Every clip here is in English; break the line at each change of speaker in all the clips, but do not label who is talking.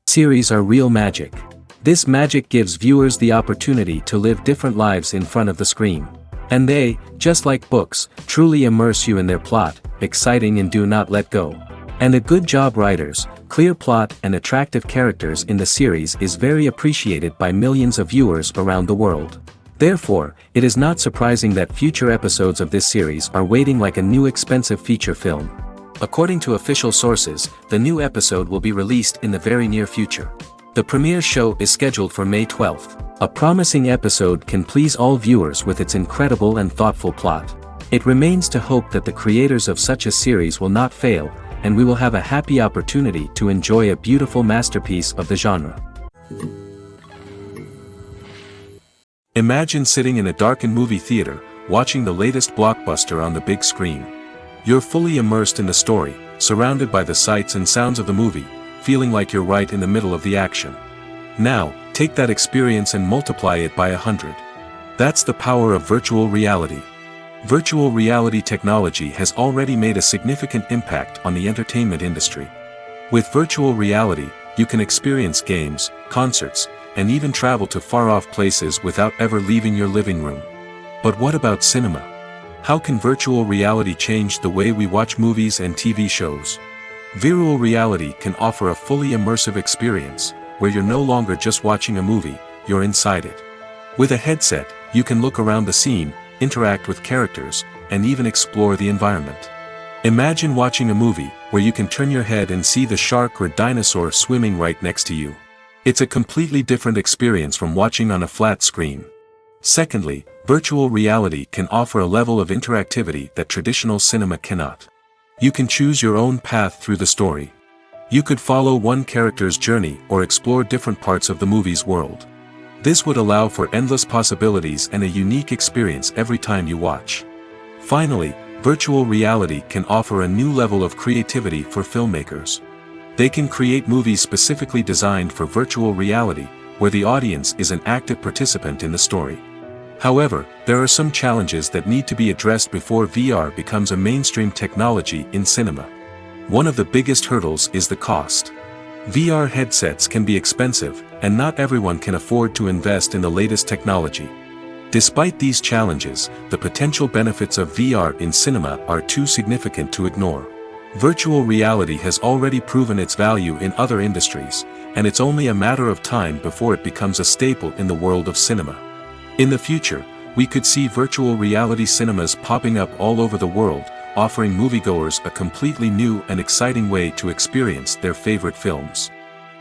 Series are real magic. This magic gives viewers the opportunity to live different lives in front of the screen. And they, just like books, truly immerse you in their plot, exciting and do not let go. And a good job writers, clear plot and attractive characters in the series is very appreciated by millions of viewers around the world. Therefore, it is not surprising that future episodes of this series are waiting like a new expensive feature film. According to official sources, the new episode will be released in the very near future. The premiere show is scheduled for May 12th. A promising episode can please all viewers with its incredible and thoughtful plot. It remains to hope that the creators of such a series will not fail, and we will have a happy opportunity to enjoy a beautiful masterpiece of the genre. Imagine sitting in a darkened movie theater, watching the latest blockbuster on the big screen. You're fully immersed in the story, surrounded by the sights and sounds of the movie, feeling like you're right in the middle of the action. Now, take that experience and multiply it by 100. That's the power of virtual reality. Virtual reality technology has already made a significant impact on the entertainment industry. With virtual reality, you can experience games, concerts, and even travel to far-off places without ever leaving your living room. But what about cinema? How can virtual reality change the way we watch movies and TV shows? Virtual reality can offer a fully immersive experience, where you're no longer just watching a movie, you're inside it. With a headset, you can look around the scene, interact with characters, and even explore the environment. Imagine watching a movie, where you can turn your head and see the shark or dinosaur swimming right next to you. It's a completely different experience from watching on a flat screen. Secondly, virtual reality can offer a level of interactivity that traditional cinema cannot. You can choose your own path through the story. You could follow one character's journey or explore different parts of the movie's world. This would allow for endless possibilities and a unique experience every time you watch. Finally, virtual reality can offer a new level of creativity for filmmakers. They can create movies specifically designed for virtual reality, where the audience is an active participant in the story. However, there are some challenges that need to be addressed before VR becomes a mainstream technology in cinema. One of the biggest hurdles is the cost. VR headsets can be expensive, and not everyone can afford to invest in the latest technology. Despite these challenges, the potential benefits of VR in cinema are too significant to ignore. Virtual reality has already proven its value in other industries, and it's only a matter of time before it becomes a staple in the world of cinema. In the future, we could see virtual reality cinemas popping up all over the world, offering moviegoers a completely new and exciting way to experience their favorite films.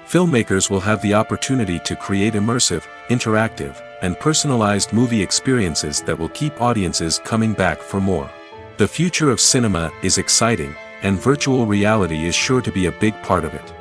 Filmmakers will have the opportunity to create immersive, interactive, and personalized movie experiences that will keep audiences coming back for more. The future of cinema is exciting, and virtual reality is sure to be a big part of it.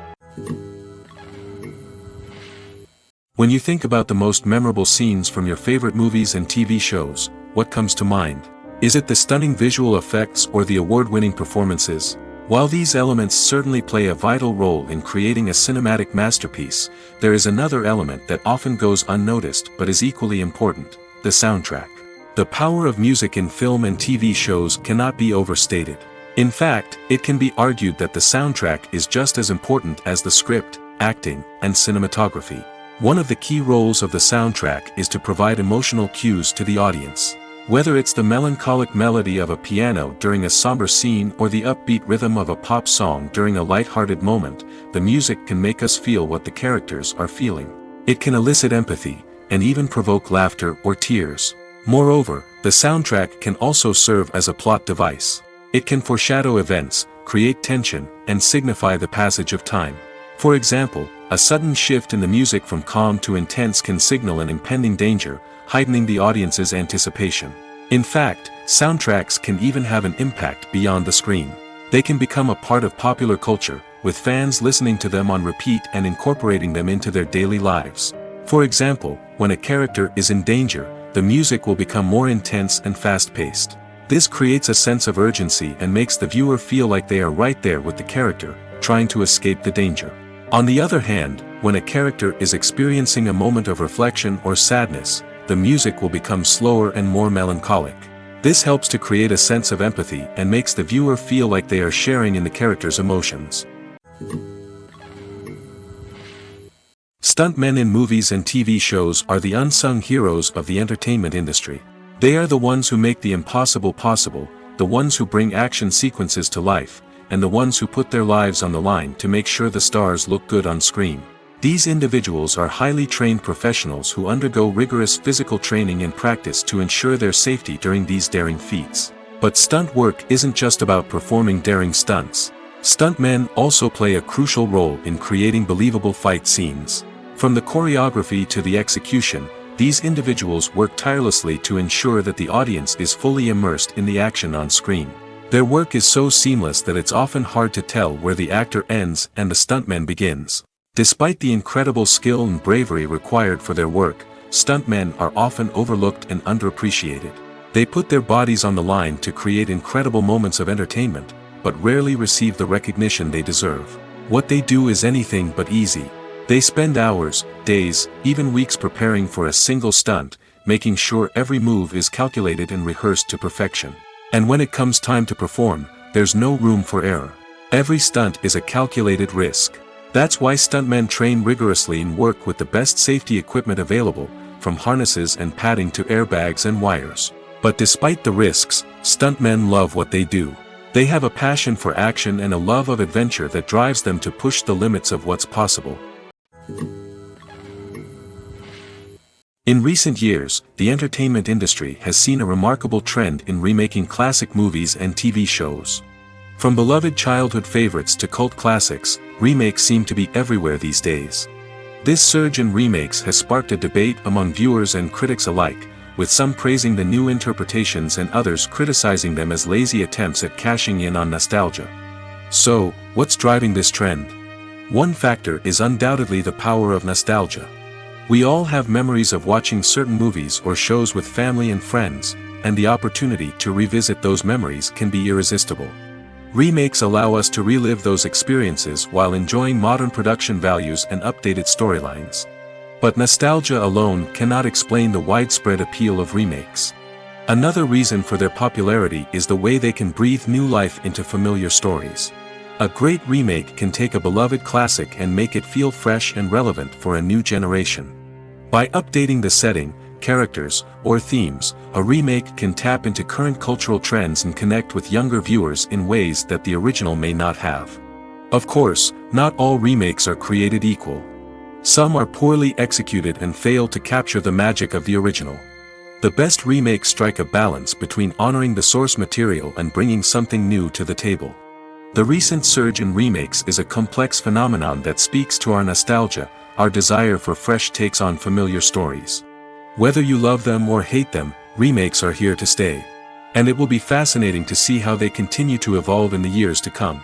When you think about the most memorable scenes from your favorite movies and TV shows, what comes to mind? Is it the stunning visual effects or the award-winning performances? While these elements certainly play a vital role in creating a cinematic masterpiece, there is another element that often goes unnoticed but is equally important: the soundtrack. The power of music in film and TV shows cannot be overstated. In fact, it can be argued that the soundtrack is just as important as the script, acting, and cinematography. One of the key roles of the soundtrack is to provide emotional cues to the audience. Whether it's the melancholic melody of a piano during a somber scene or the upbeat rhythm of a pop song during a light-hearted moment, the music can make us feel what the characters are feeling. It can elicit empathy, and even provoke laughter or tears. Moreover, the soundtrack can also serve as a plot device. It can foreshadow events, create tension, and signify the passage of time. For example, a sudden shift in the music from calm to intense can signal an impending danger, heightening the audience's anticipation. In fact, soundtracks can even have an impact beyond the screen. They can become a part of popular culture, with fans listening to them on repeat and incorporating them into their daily lives. For example, when a character is in danger, the music will become more intense and fast-paced. This creates a sense of urgency and makes the viewer feel like they are right there with the character, trying to escape the danger. On the other hand, when a character is experiencing a moment of reflection or sadness, the music will become slower and more melancholic. This helps to create a sense of empathy and makes the viewer feel like they are sharing in the character's emotions. Stuntmen in movies and TV shows are the unsung heroes of the entertainment industry. They are the ones who make the impossible possible, the ones who bring action sequences to life, and the ones who put their lives on the line to make sure the stars look good on screen. These individuals are highly trained professionals who undergo rigorous physical training and practice to ensure their safety during these daring feats. But stunt work isn't just about performing daring stunts. Stuntmen also play a crucial role in creating believable fight scenes. From the choreography to the execution, these individuals work tirelessly to ensure that the audience is fully immersed in the action on screen. Their work is so seamless that it's often hard to tell where the actor ends and the stuntman begins. Despite the incredible skill and bravery required for their work, stuntmen are often overlooked and underappreciated. They put their bodies on the line to create incredible moments of entertainment, but rarely receive the recognition they deserve. What they do is anything but easy. They spend hours, days, even weeks preparing for a single stunt, making sure every move is calculated and rehearsed to perfection. And when it comes time to perform, there's no room for error. Every stunt is a calculated risk. That's why stuntmen train rigorously and work with the best safety equipment available, from harnesses and padding to airbags and wires. But despite the risks, stuntmen love what they do. They have a passion for action and a love of adventure that drives them to push the limits of what's possible. In recent years, the entertainment industry has seen a remarkable trend in remaking classic movies and TV shows. From beloved childhood favorites to cult classics, remakes seem to be everywhere these days. This surge in remakes has sparked a debate among viewers and critics alike, with some praising the new interpretations and others criticizing them as lazy attempts at cashing in on nostalgia. So, what's driving this trend? One factor is undoubtedly the power of nostalgia. We all have memories of watching certain movies or shows with family and friends, and the opportunity to revisit those memories can be irresistible. Remakes allow us to relive those experiences while enjoying modern production values and updated storylines. But nostalgia alone cannot explain the widespread appeal of remakes. Another reason for their popularity is the way they can breathe new life into familiar stories. A great remake can take a beloved classic and make it feel fresh and relevant for a new generation. By updating the setting, characters, or themes, a remake can tap into current cultural trends and connect with younger viewers in ways that the original may not have. Of course, not all remakes are created equal. Some are poorly executed and fail to capture the magic of the original. The best remakes strike a balance between honoring the source material and bringing something new to the table. The recent surge in remakes is a complex phenomenon that speaks to our nostalgia, our desire for fresh takes on familiar stories. Whether you love them or hate them, remakes are here to stay. And it will be fascinating to see how they continue to evolve in the years to come.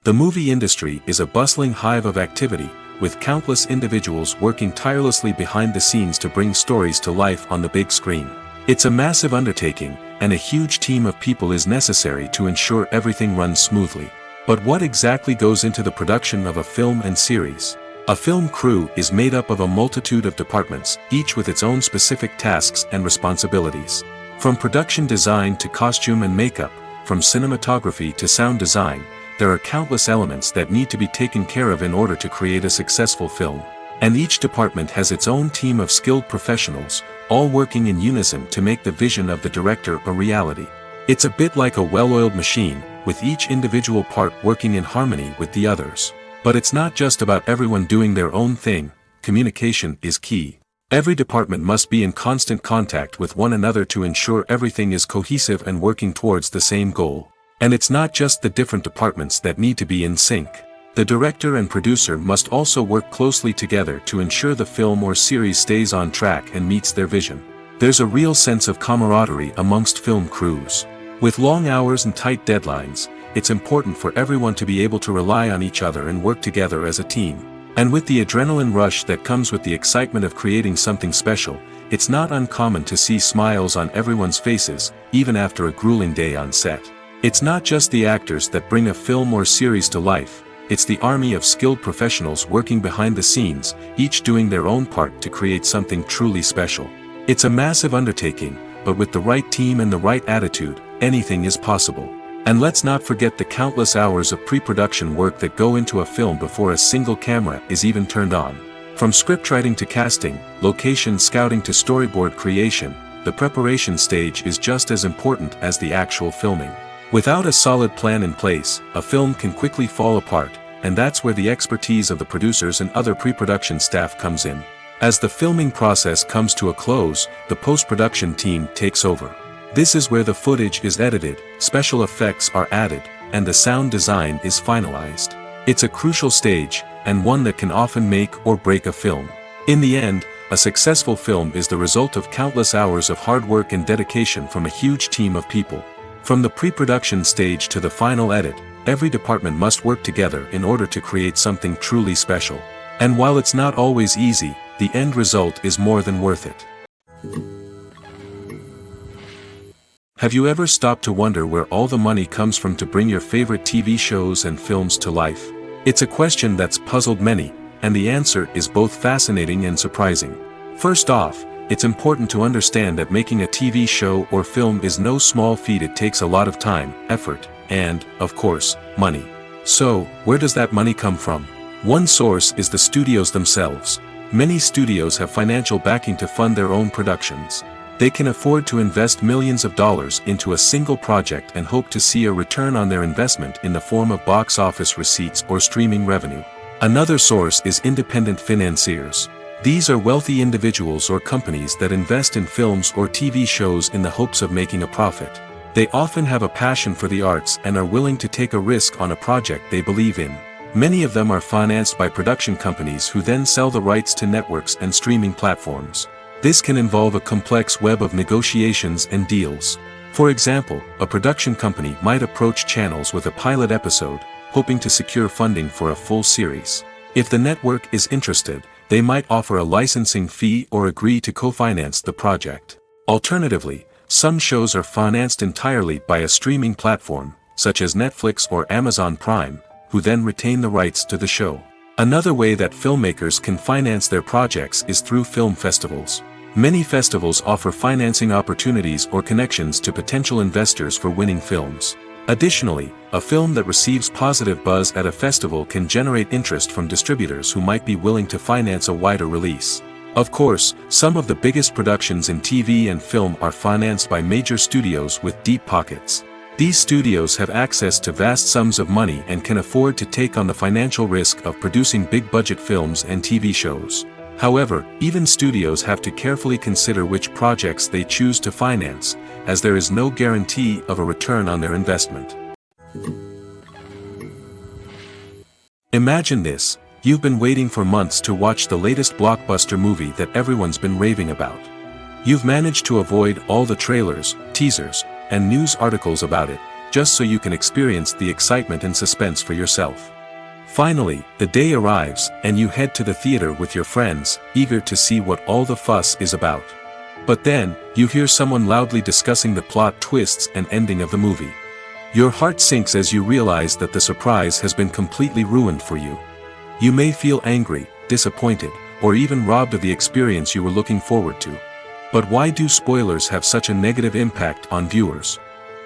The movie industry is a bustling hive of activity, with countless individuals working tirelessly behind the scenes to bring stories to life on the big screen. It's a massive undertaking, and a huge team of people is necessary to ensure everything runs smoothly. But what exactly goes into the production of a film and series? A film crew is made up of a multitude of departments, each with its own specific tasks and responsibilities. From production design to costume and makeup, from cinematography to sound design, there are countless elements that need to be taken care of in order to create a successful film. And each department has its own team of skilled professionals, all working in unison to make the vision of the director a reality. It's a bit like a well-oiled machine, with each individual part working in harmony with the others. But it's not just about everyone doing their own thing. Communication is key. Every department must be in constant contact with one another to ensure everything is cohesive and working towards the same goal. And it's not just the different departments that need to be in sync. The director and producer must also work closely together to ensure the film or series stays on track and meets their vision. There's a real sense of camaraderie amongst film crews. With long hours and tight deadlines, it's important for everyone to be able to rely on each other and work together as a team. And with the adrenaline rush that comes with the excitement of creating something special, it's not uncommon to see smiles on everyone's faces, even after a grueling day on set. It's not just the actors that bring a film or series to life. It's the army of skilled professionals working behind the scenes, each doing their own part to create something truly special. It's a massive undertaking, but with the right team and the right attitude, anything is possible. And let's not forget the countless hours of pre-production work that go into a film before a single camera is even turned on. From scriptwriting to casting, location scouting to storyboard creation, the preparation stage is just as important as the actual filming. Without a solid plan in place, a film can quickly fall apart, and that's where the expertise of the producers and other pre-production staff comes in. As the filming process comes to a close, the post-production team takes over. This is where the footage is edited, special effects are added, and the sound design is finalized. It's a crucial stage, and one that can often make or break a film. In the end, a successful film is the result of countless hours of hard work and dedication from a huge team of people. From the pre-production stage to the final edit, every department must work together in order to create something truly special. And while it's not always easy, the end result is more than worth it. Have you ever stopped to wonder where all the money comes from to bring your favorite TV shows and films to life? It's a question that's puzzled many, and the answer is both fascinating and surprising. First off, it's important to understand that making a TV show or film is no small feat. It takes a lot of time, effort, and, of course, money. So, where does that money come from? One source is the studios themselves. Many studios have financial backing to fund their own productions. They can afford to invest millions of dollars into a single project and hope to see a return on their investment in the form of box office receipts or streaming revenue. Another source is independent financiers. These are wealthy individuals or companies that invest in films or TV shows in the hopes of making a profit. They often have a passion for the arts and are willing to take a risk on a project they believe in. Many of them are financed by production companies who then sell the rights to networks and streaming platforms. This can involve a complex web of negotiations and deals. For example, a production company might approach channels with a pilot episode, hoping to secure funding for a full series. If the network is interested, they might offer a licensing fee or agree to co-finance the project. Alternatively, some shows are financed entirely by a streaming platform, such as Netflix or Amazon Prime, who then retain the rights to the show. Another way that filmmakers can finance their projects is through film festivals. Many festivals offer financing opportunities or connections to potential investors for winning films. Additionally, a film that receives positive buzz at a festival can generate interest from distributors who might be willing to finance a wider release. Of course, some of the biggest productions in TV and film are financed by major studios with deep pockets. These studios have access to vast sums of money and can afford to take on the financial risk of producing big-budget films and TV shows. However, even studios have to carefully consider which projects they choose to finance, as there is no guarantee of a return on their investment. Imagine this: you've been waiting for months to watch the latest blockbuster movie that everyone's been raving about. You've managed to avoid all the trailers, teasers, and news articles about it, just so you can experience the excitement and suspense for yourself. Finally, the day arrives, and you head to the theater with your friends, eager to see what all the fuss is about. But then, you hear someone loudly discussing the plot twists and ending of the movie. Your heart sinks as you realize that the surprise has been completely ruined for you. You may feel angry, disappointed, or even robbed of the experience you were looking forward to. But why do spoilers have such a negative impact on viewers?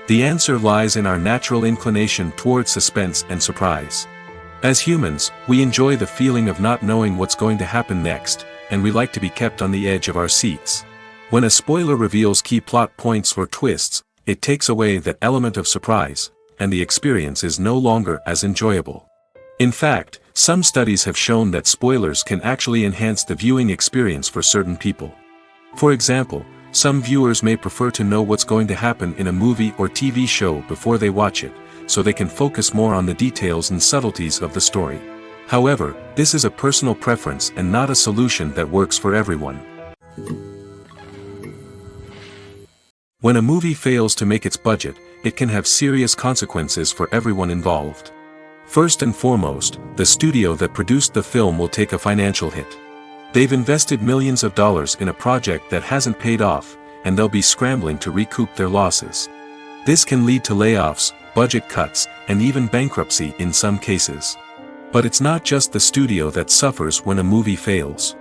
The answer lies in our natural inclination towards suspense and surprise. As humans, we enjoy the feeling of not knowing what's going to happen next, and we like to be kept on the edge of our seats. When a spoiler reveals key plot points or twists, it takes away that element of surprise, and the experience is no longer as enjoyable. In fact, some studies have shown that spoilers can actually enhance the viewing experience for certain people. For example, some viewers may prefer to know what's going to happen in a movie or TV show before they watch it, so they can focus more on the details and subtleties of the story. However, this is a personal preference and not a solution that works for everyone. When a movie fails to make its budget, it can have serious consequences for everyone involved. First and foremost, the studio that produced the film will take a financial hit. They've invested millions of dollars in a project that hasn't paid off, and they'll be scrambling to recoup their losses. This can lead to layoffs, budget cuts, and even bankruptcy in some cases. But it's not just the studio that suffers when a movie fails.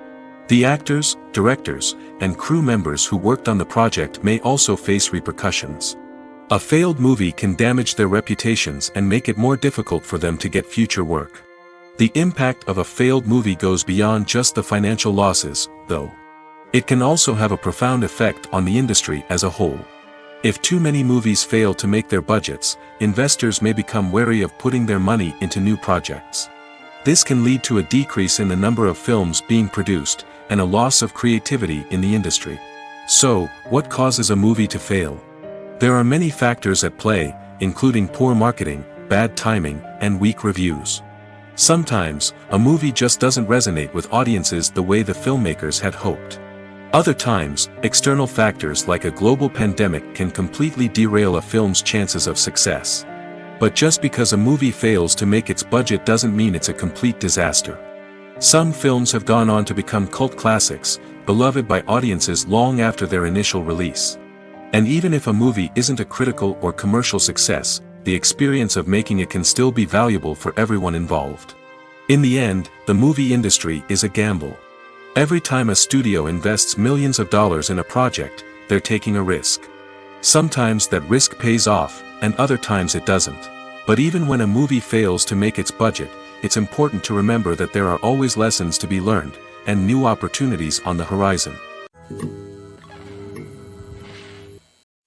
The actors, directors, and crew members who worked on the project may also face repercussions. A failed movie can damage their reputations and make it more difficult for them to get future work. The impact of a failed movie goes beyond just the financial losses, though. It can also have a profound effect on the industry as a whole. If too many movies fail to make their budgets, investors may become wary of putting their money into new projects. This can lead to a decrease in the number of films being produced, and a loss of creativity in the industry. So, what causes a movie to fail? There are many factors at play, including poor marketing, bad timing, and weak reviews. Sometimes, a movie just doesn't resonate with audiences the way the filmmakers had hoped. Other times, external factors like a global pandemic can completely derail a film's chances of success. But just because a movie fails to make its budget doesn't mean it's a complete disaster. Some films have gone on to become cult classics, beloved by audiences long after their initial release. And even if a movie isn't a critical or commercial success, the experience of making it can still be valuable for everyone involved. In the end, the movie industry is a gamble. Every time a studio invests millions of dollars in a project, they're taking a risk. Sometimes that risk pays off, and other times it doesn't. But even when a movie fails to make its budget, it's important to remember that there are always lessons to be learned, and new opportunities on the horizon.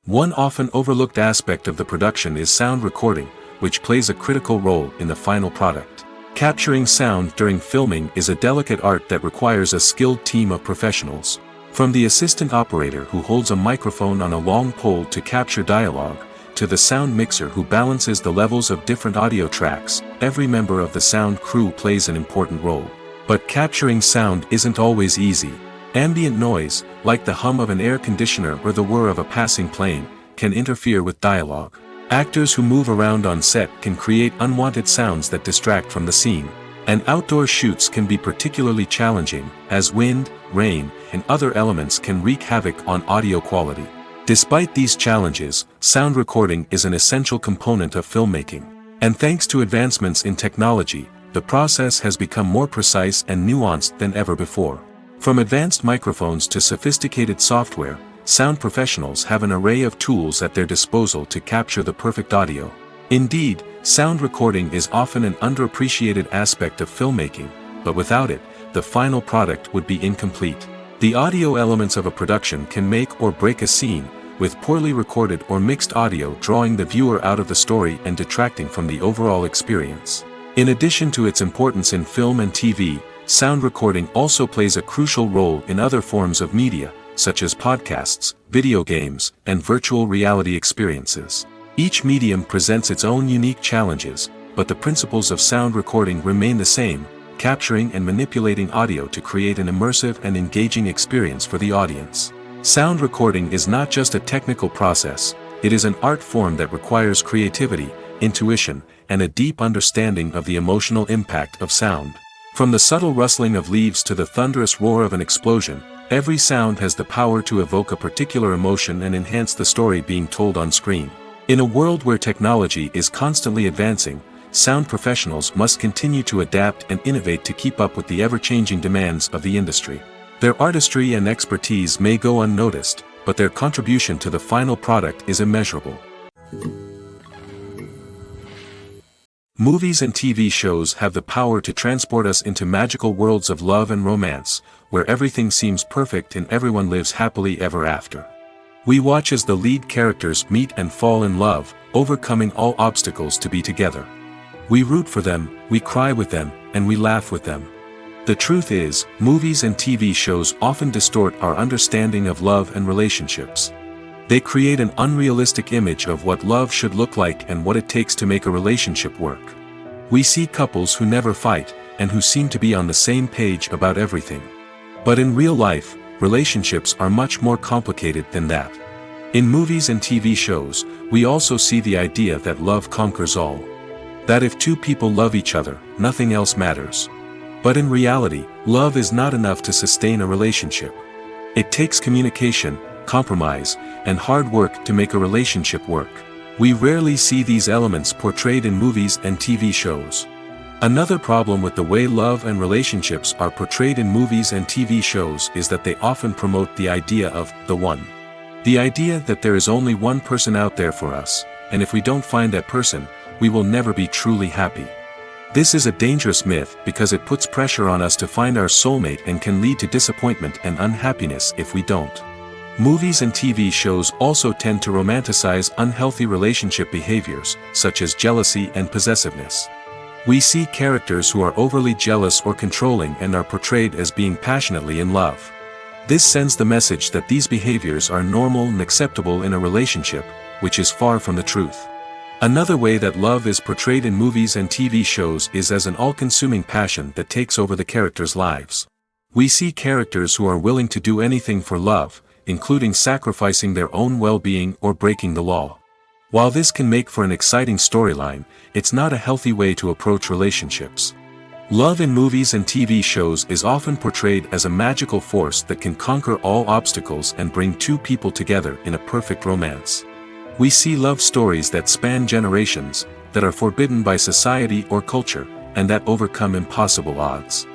One often overlooked aspect of the production is sound recording, which plays a critical role in the final product. Capturing sound during filming is a delicate art that requires a skilled team of professionals. From the assistant operator who holds a microphone on a long pole to capture dialogue, to the sound mixer who balances the levels of different audio tracks, every member of the sound crew plays an important role. But capturing sound isn't always easy. Ambient noise, like the hum of an air conditioner or the whir of a passing plane, can interfere with dialogue. Actors who move around on set can create unwanted sounds that distract from the scene. And outdoor shoots can be particularly challenging, as wind, rain, and other elements can wreak havoc on audio quality. Despite these challenges, sound recording is an essential component of filmmaking. And thanks to advancements in technology, the process has become more precise and nuanced than ever before. From advanced microphones to sophisticated software, sound professionals have an array of tools at their disposal to capture the perfect audio. Indeed, sound recording is often an underappreciated aspect of filmmaking, but without it, the final product would be incomplete. The audio elements of a production can make or break a scene, with poorly recorded or mixed audio drawing the viewer out of the story and detracting from the overall experience. In addition to its importance in film and TV, sound recording also plays a crucial role in other forms of media, such as podcasts, video games, and virtual reality experiences. Each medium presents its own unique challenges, but the principles of sound recording remain the same, capturing and manipulating audio to create an immersive and engaging experience for the audience. Sound recording is not just a technical process, it is an art form that requires creativity, intuition, and a deep understanding of the emotional impact of sound. From the subtle rustling of leaves to the thunderous roar of an explosion, every sound has the power to evoke a particular emotion and enhance the story being told on screen. In a world where technology is constantly advancing, sound professionals must continue to adapt and innovate to keep up with the ever-changing demands of the industry. Their artistry and expertise may go unnoticed, but their contribution to the final product is immeasurable. Movies and TV shows have the power to transport us into magical worlds of love and romance, where everything seems perfect and everyone lives happily ever after. We watch as the lead characters meet and fall in love, overcoming all obstacles to be together. We root for them, we cry with them, and we laugh with them. The truth is, movies and TV shows often distort our understanding of love and relationships. They create an unrealistic image of what love should look like and what it takes to make a relationship work. We see couples who never fight, and who seem to be on the same page about everything. But in real life, relationships are much more complicated than that. In movies and TV shows, we also see the idea that love conquers all. That if two people love each other, nothing else matters. But in reality, love is not enough to sustain a relationship. It takes communication, compromise, and hard work to make a relationship work. We rarely see these elements portrayed in movies and TV shows. Another problem with the way love and relationships are portrayed in movies and TV shows is that they often promote the idea of the one. The idea that there is only one person out there for us, and if we don't find that person, we will never be truly happy. This is a dangerous myth because it puts pressure on us to find our soulmate and can lead to disappointment and unhappiness if we don't. Movies and TV shows also tend to romanticize unhealthy relationship behaviors, such as jealousy and possessiveness. We see characters who are overly jealous or controlling and are portrayed as being passionately in love. This sends the message that these behaviors are normal and acceptable in a relationship, which is far from the truth. Another way that love is portrayed in movies and TV shows is as an all-consuming passion that takes over the characters' lives. We see characters who are willing to do anything for love, including sacrificing their own well-being or breaking the law. While this can make for an exciting storyline, it's not a healthy way to approach relationships. Love in movies and TV shows is often portrayed as a magical force that can conquer all obstacles and bring two people together in a perfect romance. We see love stories that span generations, that are forbidden by society or culture, and that overcome impossible odds.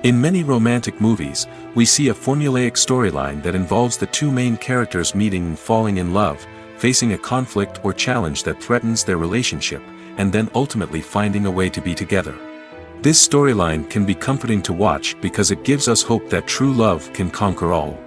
In many romantic movies, we see a formulaic storyline that involves the two main characters meeting and falling in love, facing a conflict or challenge that threatens their relationship, and then ultimately finding a way to be together. This storyline can be comforting to watch because it gives us hope that true love can conquer all.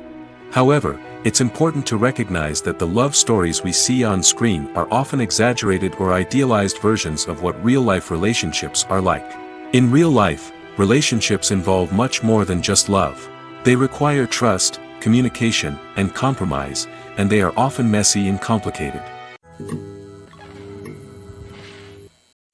However, it's important to recognize that the love stories we see on screen are often exaggerated or idealized versions of what real-life relationships are like. In real life, relationships involve much more than just love. They require trust, communication, and compromise, and they are often messy and complicated.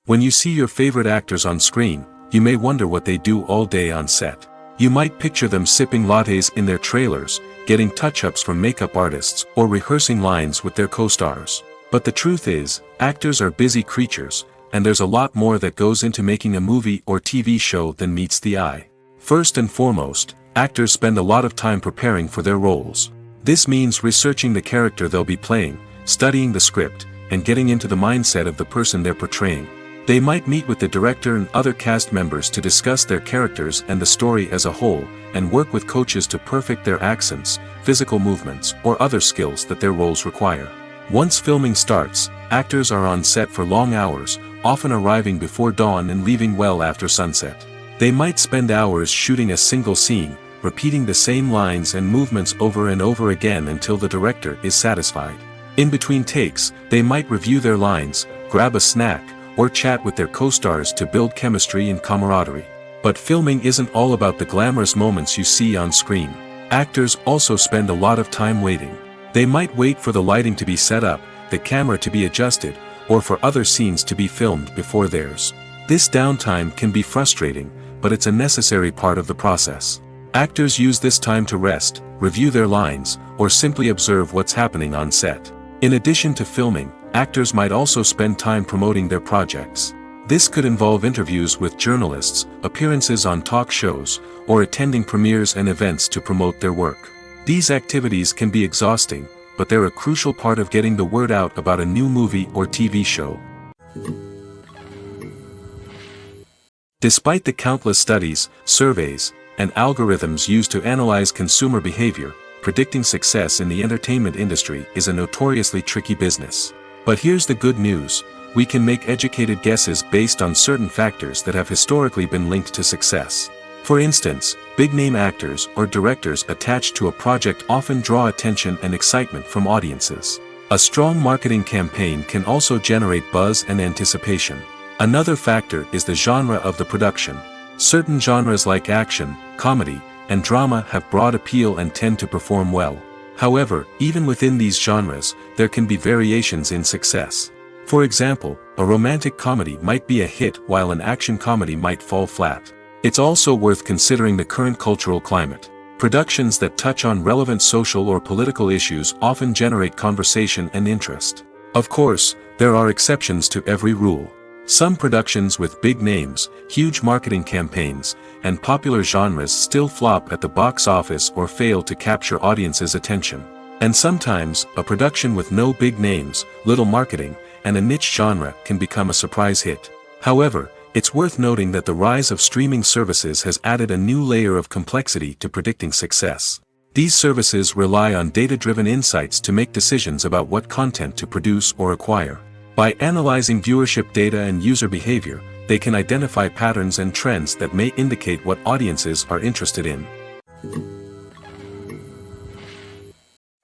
When you see your favorite actors on screen, you may wonder what they do all day on set. You might picture them sipping lattes in their trailers, getting touch-ups from makeup artists, or rehearsing lines with their co-stars. But the truth is, actors are busy creatures, and there's a lot more that goes into making a movie or TV show than meets the eye. First and foremost, actors spend a lot of time preparing for their roles. This means researching the character they'll be playing, studying the script, and getting into the mindset of the person they're portraying. They might meet with the director and other cast members to discuss their characters and the story as a whole, and work with coaches to perfect their accents, physical movements, or other skills that their roles require. Once filming starts, actors are on set for long hours, often arriving before dawn and leaving well after sunset. They might spend hours shooting a single scene, repeating the same lines and movements over and over again until the director is satisfied. In between takes, they might review their lines, grab a snack, or chat with their co-stars to build chemistry and camaraderie. But filming isn't all about the glamorous moments you see on screen. Actors also spend a lot of time waiting. They might wait for the lighting to be set up, the camera to be adjusted, or for other scenes to be filmed before theirs. This downtime can be frustrating, but it's a necessary part of the process. Actors use this time to rest, review their lines, or simply observe what's happening on set. In addition to filming, actors might also spend time promoting their projects. This could involve interviews with journalists, appearances on talk shows, or attending premieres and events to promote their work. These activities can be exhausting, but they're a crucial part of getting the word out about a new movie or TV show. Despite the countless studies, surveys, and algorithms used to analyze consumer behavior, predicting success in the entertainment industry is a notoriously tricky business. But here's the good news: we can make educated guesses based on certain factors that have historically been linked to success. For instance, big-name actors or directors attached to a project often draw attention and excitement from audiences. A strong marketing campaign can also generate buzz and anticipation. Another factor is the genre of the production. Certain genres like action, comedy, and drama have broad appeal and tend to perform well. However, even within these genres, there can be variations in success. For example, a romantic comedy might be a hit while an action comedy might fall flat. It's also worth considering the current cultural climate. Productions that touch on relevant social or political issues often generate conversation and interest. Of course, there are exceptions to every rule. Some productions with big names, huge marketing campaigns, and popular genres still flop at the box office or fail to capture audiences' attention. And sometimes, a production with no big names, little marketing, and a niche genre can become a surprise hit. However, it's worth noting that the rise of streaming services has added a new layer of complexity to predicting success. These services rely on data-driven insights to make decisions about what content to produce or acquire. By analyzing viewership data and user behavior, they can identify patterns and trends that may indicate what audiences are interested in.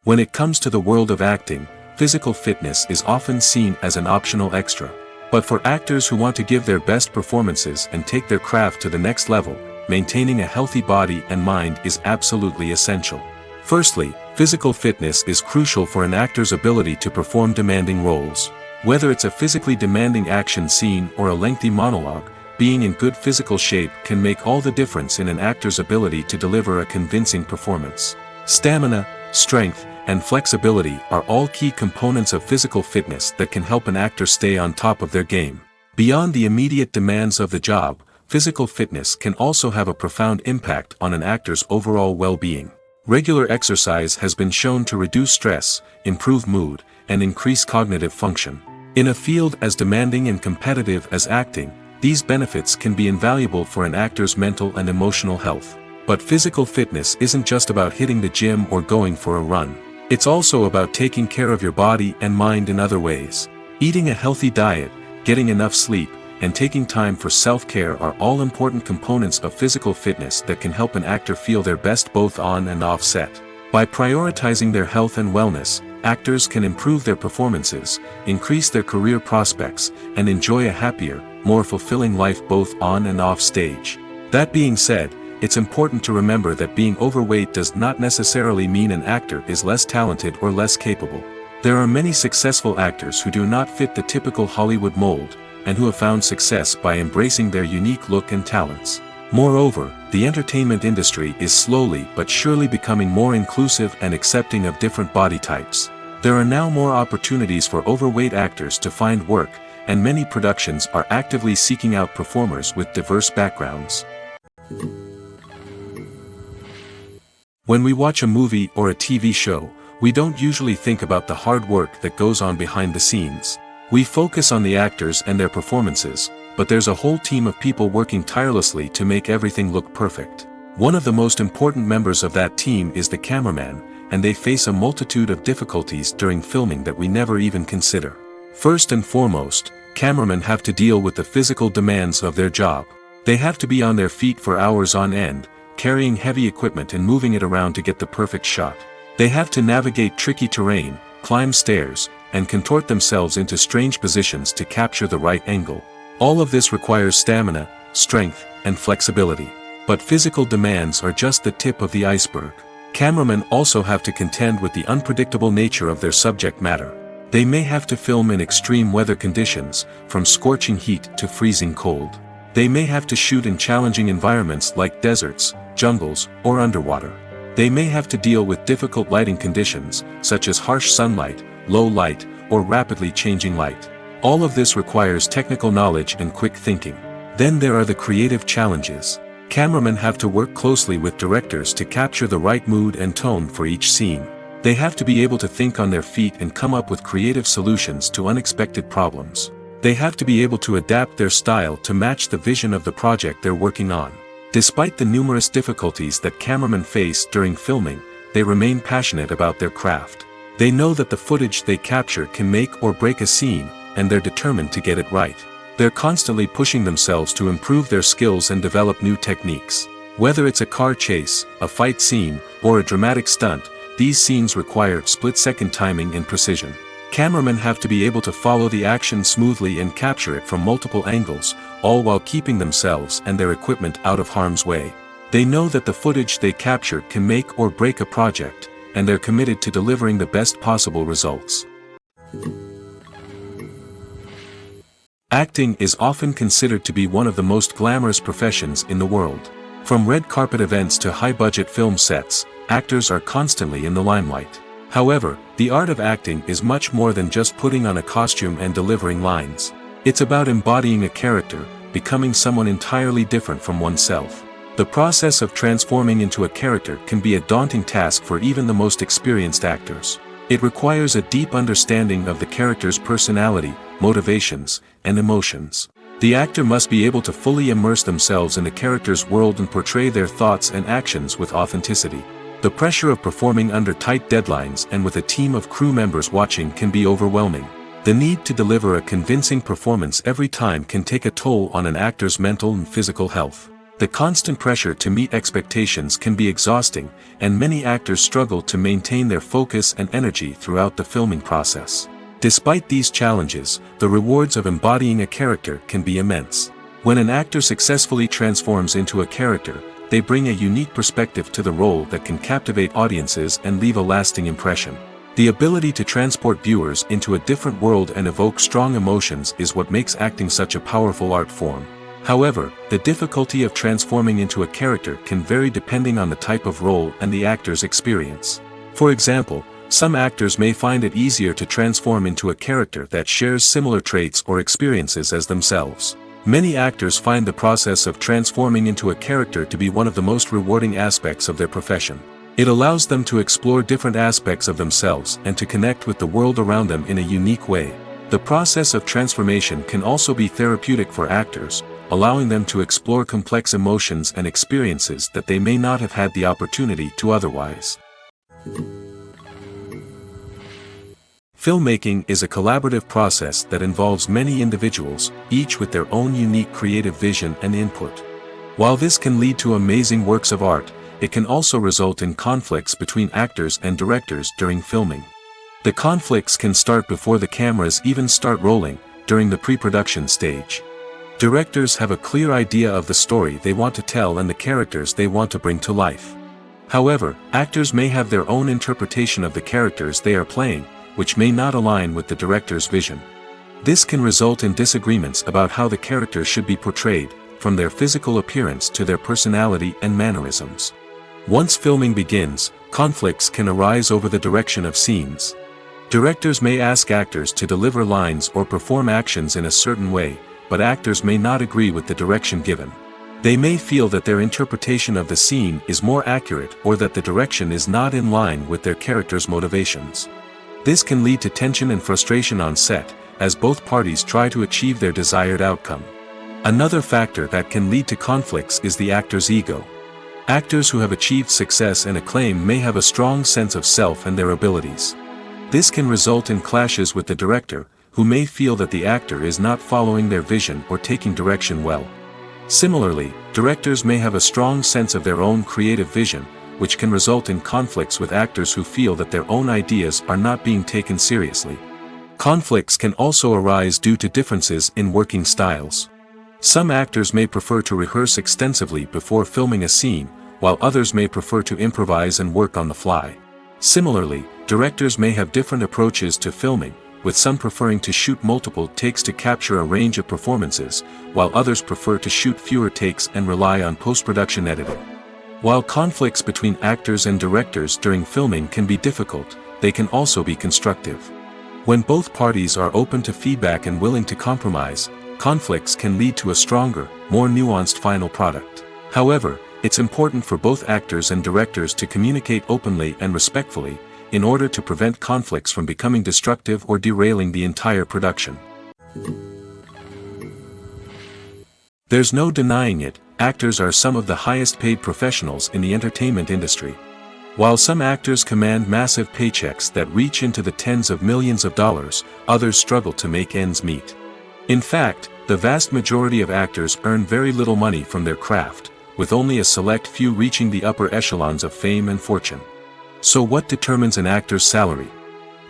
When it comes to the world of acting, physical fitness is often seen as an optional extra. But for actors who want to give their best performances and take their craft to the next level, maintaining a healthy body and mind is absolutely essential. Firstly, physical fitness is crucial for an actor's ability to perform demanding roles. Whether it's a physically demanding action scene or a lengthy monologue, being in good physical shape can make all the difference in an actor's ability to deliver a convincing performance. Stamina, strength, and flexibility are all key components of physical fitness that can help an actor stay on top of their game. Beyond the immediate demands of the job, physical fitness can also have a profound impact on an actor's overall well-being. Regular exercise has been shown to reduce stress, improve mood, and increase cognitive function. In a field as demanding and competitive as acting, these benefits can be invaluable for an actor's mental and emotional health. But physical fitness isn't just about hitting the gym or going for a run. It's also about taking care of your body and mind in other ways. Eating a healthy diet, getting enough sleep, and taking time for self-care are all important components of physical fitness that can help an actor feel their best both on and off set. By prioritizing their health and wellness, actors can improve their performances, increase their career prospects, and enjoy a happier, more fulfilling life both on and off stage. That being said, it's important to remember that being overweight does not necessarily mean an actor is less talented or less capable. There are many successful actors who do not fit the typical Hollywood mold, and who have found success by embracing their unique look and talents. Moreover, the entertainment industry is slowly but surely becoming more inclusive and accepting of different body types. There are now more opportunities for overweight actors to find work, and many productions are actively seeking out performers with diverse backgrounds. When we watch a movie or a TV show, we don't usually think about the hard work that goes on behind the scenes. We focus on the actors and their performances, but there's a whole team of people working tirelessly to make everything look perfect. One of the most important members of that team is the cameraman, and they face a multitude of difficulties during filming that we never even consider. First and foremost, cameramen have to deal with the physical demands of their job. They have to be on their feet for hours on end, carrying heavy equipment and moving it around to get the perfect shot. They have to navigate tricky terrain, climb stairs, and contort themselves into strange positions to capture the right angle. All of this requires stamina, strength, and flexibility. But physical demands are just the tip of the iceberg. Cameramen also have to contend with the unpredictable nature of their subject matter. They may have to film in extreme weather conditions, from scorching heat to freezing cold. They may have to shoot in challenging environments like deserts, jungles, or underwater. They may have to deal with difficult lighting conditions, such as harsh sunlight, low light, or rapidly changing light. All of this requires technical knowledge and quick thinking. Then there are the creative challenges. Cameramen have to work closely with directors to capture the right mood and tone for each scene. They have to be able to think on their feet and come up with creative solutions to unexpected problems. They have to be able to adapt their style to match the vision of the project they're working on. Despite the numerous difficulties that cameramen face during filming, they remain passionate about their craft. They know that the footage they capture can make or break a scene, and they're determined to get it right. They're constantly pushing themselves to improve their skills and develop new techniques. Whether it's a car chase, a fight scene, or a dramatic stunt, these scenes require split-second timing and precision. Cameramen have to be able to follow the action smoothly and capture it from multiple angles, all while keeping themselves and their equipment out of harm's way. They know that the footage they capture can make or break a project, and they're committed to delivering the best possible results. Acting is often considered to be one of the most glamorous professions in the world. From red carpet events to high-budget film sets, actors are constantly in the limelight. However, the art of acting is much more than just putting on a costume and delivering lines. It's about embodying a character, becoming someone entirely different from oneself. The process of transforming into a character can be a daunting task for even the most experienced actors. It requires a deep understanding of the character's personality, motivations, and emotions. The actor must be able to fully immerse themselves in the character's world and portray their thoughts and actions with authenticity. The pressure of performing under tight deadlines and with a team of crew members watching can be overwhelming. The need to deliver a convincing performance every time can take a toll on an actor's mental and physical health. The constant pressure to meet expectations can be exhausting, and many actors struggle to maintain their focus and energy throughout the filming process. Despite these challenges, the rewards of embodying a character can be immense. When an actor successfully transforms into a character, they bring a unique perspective to the role that can captivate audiences and leave a lasting impression. The ability to transport viewers into a different world and evoke strong emotions is what makes acting such a powerful art form. However, the difficulty of transforming into a character can vary depending on the type of role and the actor's experience. For example, some actors may find it easier to transform into a character that shares similar traits or experiences as themselves. Many actors find the process of transforming into a character to be one of the most rewarding aspects of their profession. It allows them to explore different aspects of themselves and to connect with the world around them in a unique way. The process of transformation can also be therapeutic for actors, allowing them to explore complex emotions and experiences that they may not have had the opportunity to otherwise. Filmmaking is a collaborative process that involves many individuals, each with their own unique creative vision and input. While this can lead to amazing works of art, it can also result in conflicts between actors and directors during filming. The conflicts can start before the cameras even start rolling, during the pre-production stage. Directors have a clear idea of the story they want to tell and the characters they want to bring to life. However, actors may have their own interpretation of the characters they are playing, which may not align with the director's vision. This can result in disagreements about how the character should be portrayed, from their physical appearance to their personality and mannerisms. Once filming begins, conflicts can arise over the direction of scenes. Directors may ask actors to deliver lines or perform actions in a certain way, but actors may not agree with the direction given. They may feel that their interpretation of the scene is more accurate or that the direction is not in line with their character's motivations. This can lead to tension and frustration on set, as both parties try to achieve their desired outcome. Another factor that can lead to conflicts is the actor's ego. Actors who have achieved success and acclaim may have a strong sense of self and their abilities. This can result in clashes with the director, who may feel that the actor is not following their vision or taking direction well. Similarly, directors may have a strong sense of their own creative vision, which can result in conflicts with actors who feel that their own ideas are not being taken seriously. Conflicts can also arise due to differences in working styles. Some actors may prefer to rehearse extensively before filming a scene, while others may prefer to improvise and work on the fly. Similarly, directors may have different approaches to filming, with some preferring to shoot multiple takes to capture a range of performances, while others prefer to shoot fewer takes and rely on post-production editing. While conflicts between actors and directors during filming can be difficult, they can also be constructive. When both parties are open to feedback and willing to compromise, conflicts can lead to a stronger, more nuanced final product. However, it's important for both actors and directors to communicate openly and respectfully, in order to prevent conflicts from becoming destructive or derailing the entire production. There's no denying it, actors are some of the highest paid professionals in the entertainment industry. While some actors command massive paychecks that reach into the tens of millions of dollars, others struggle to make ends meet. In fact, the vast majority of actors earn very little money from their craft, with only a select few reaching the upper echelons of fame and fortune. So what determines an actor's salary?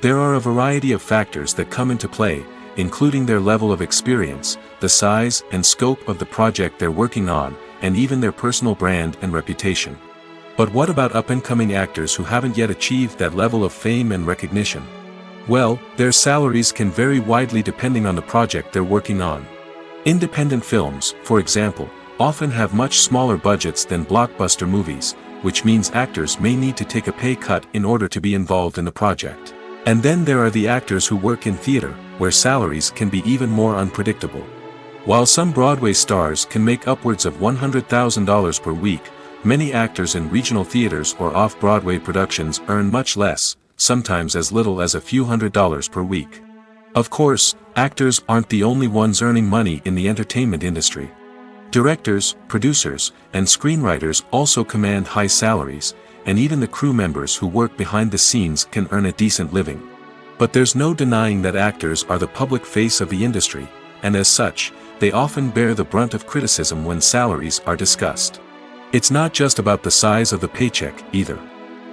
There are a variety of factors that come into play, including their level of experience, the size and scope of the project they're working on, and even their personal brand and reputation. But what about up-and-coming actors who haven't yet achieved that level of fame and recognition? Well, their salaries can vary widely depending on the project they're working on. Independent films, for example, often have much smaller budgets than blockbuster movies, which means actors may need to take a pay cut in order to be involved in the project. And then there are the actors who work in theater, where salaries can be even more unpredictable. While some Broadway stars can make upwards of $100,000 per week, many actors in regional theaters or off-Broadway productions earn much less, sometimes as little as a few $100s per week. Of course, actors aren't the only ones earning money in the entertainment industry. Directors, producers, and screenwriters also command high salaries, and even the crew members who work behind the scenes can earn a decent living. But there's no denying that actors are the public face of the industry, and as such, they often bear the brunt of criticism when salaries are discussed. It's not just about the size of the paycheck, either.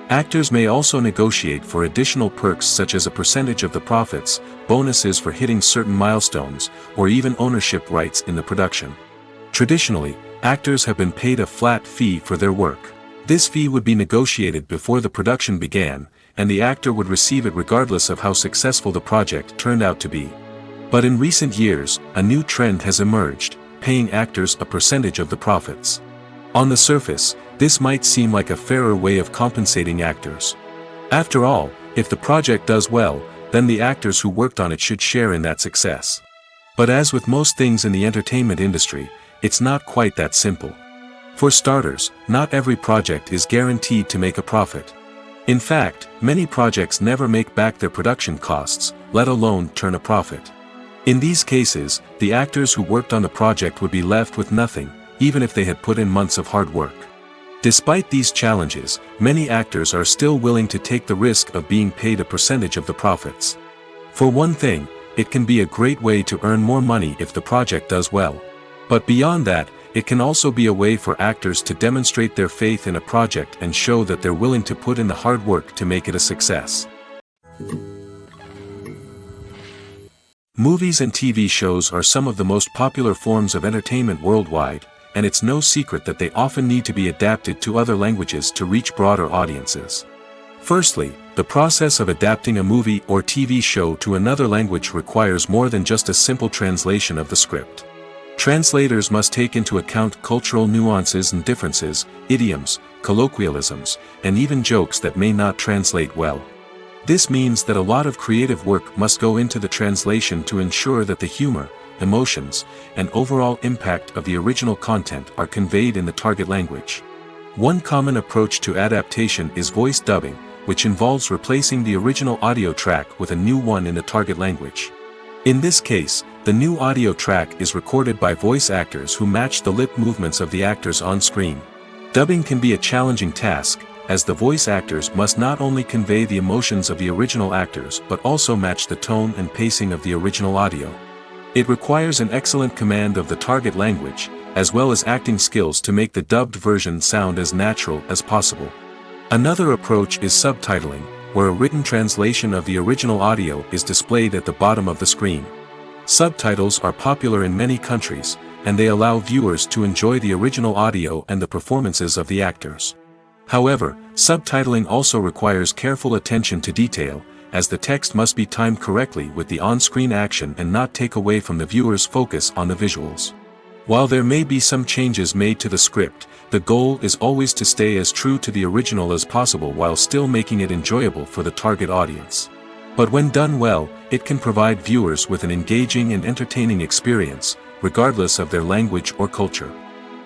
Actors may also negotiate for additional perks such as a percentage of the profits, bonuses for hitting certain milestones, or even ownership rights in the production. Traditionally, actors have been paid a flat fee for their work. This fee would be negotiated before the production began, and the actor would receive it regardless of how successful the project turned out to be. But in recent years, a new trend has emerged, paying actors a percentage of the profits. On the surface, this might seem like a fairer way of compensating actors. After all, if the project does well, then the actors who worked on it should share in that success. But as with most things in the entertainment industry, it's not quite that simple. For starters, not every project is guaranteed to make a profit. In fact, many projects never make back their production costs, let alone turn a profit. In these cases, the actors who worked on the project would be left with nothing, even if they had put in months of hard work. Despite these challenges, many actors are still willing to take the risk of being paid a percentage of the profits. For one thing, it can be a great way to earn more money if the project does well. But beyond that, it can also be a way for actors to demonstrate their faith in a project and show that they're willing to put in the hard work to make it a success. Movies and TV shows are some of the most popular forms of entertainment worldwide, and it's no secret that they often need to be adapted to other languages to reach broader audiences. Firstly, the process of adapting a movie or TV show to another language requires more than just a simple translation of the script. Translators must take into account cultural nuances and differences, idioms, colloquialisms, and even jokes that may not translate well. This means that a lot of creative work must go into the translation to ensure that the humor, emotions, and overall impact of the original content are conveyed in the target language. One common approach to adaptation is voice dubbing, which involves replacing the original audio track with a new one in the target language. In this case, the new audio track is recorded by voice actors who match the lip movements of the actors on screen. Dubbing can be a challenging task, as the voice actors must not only convey the emotions of the original actors but also match the tone and pacing of the original audio. It requires an excellent command of the target language, as well as acting skills to make the dubbed version sound as natural as possible. Another approach is subtitling, where a written translation of the original audio is displayed at the bottom of the screen. Subtitles are popular in many countries, and they allow viewers to enjoy the original audio and the performances of the actors. However, subtitling also requires careful attention to detail, as the text must be timed correctly with the on-screen action and not take away from the viewer's focus on the visuals. While there may be some changes made to the script, the goal is always to stay as true to the original as possible while still making it enjoyable for the target audience. But when done well, it can provide viewers with an engaging and entertaining experience, regardless of their language or culture.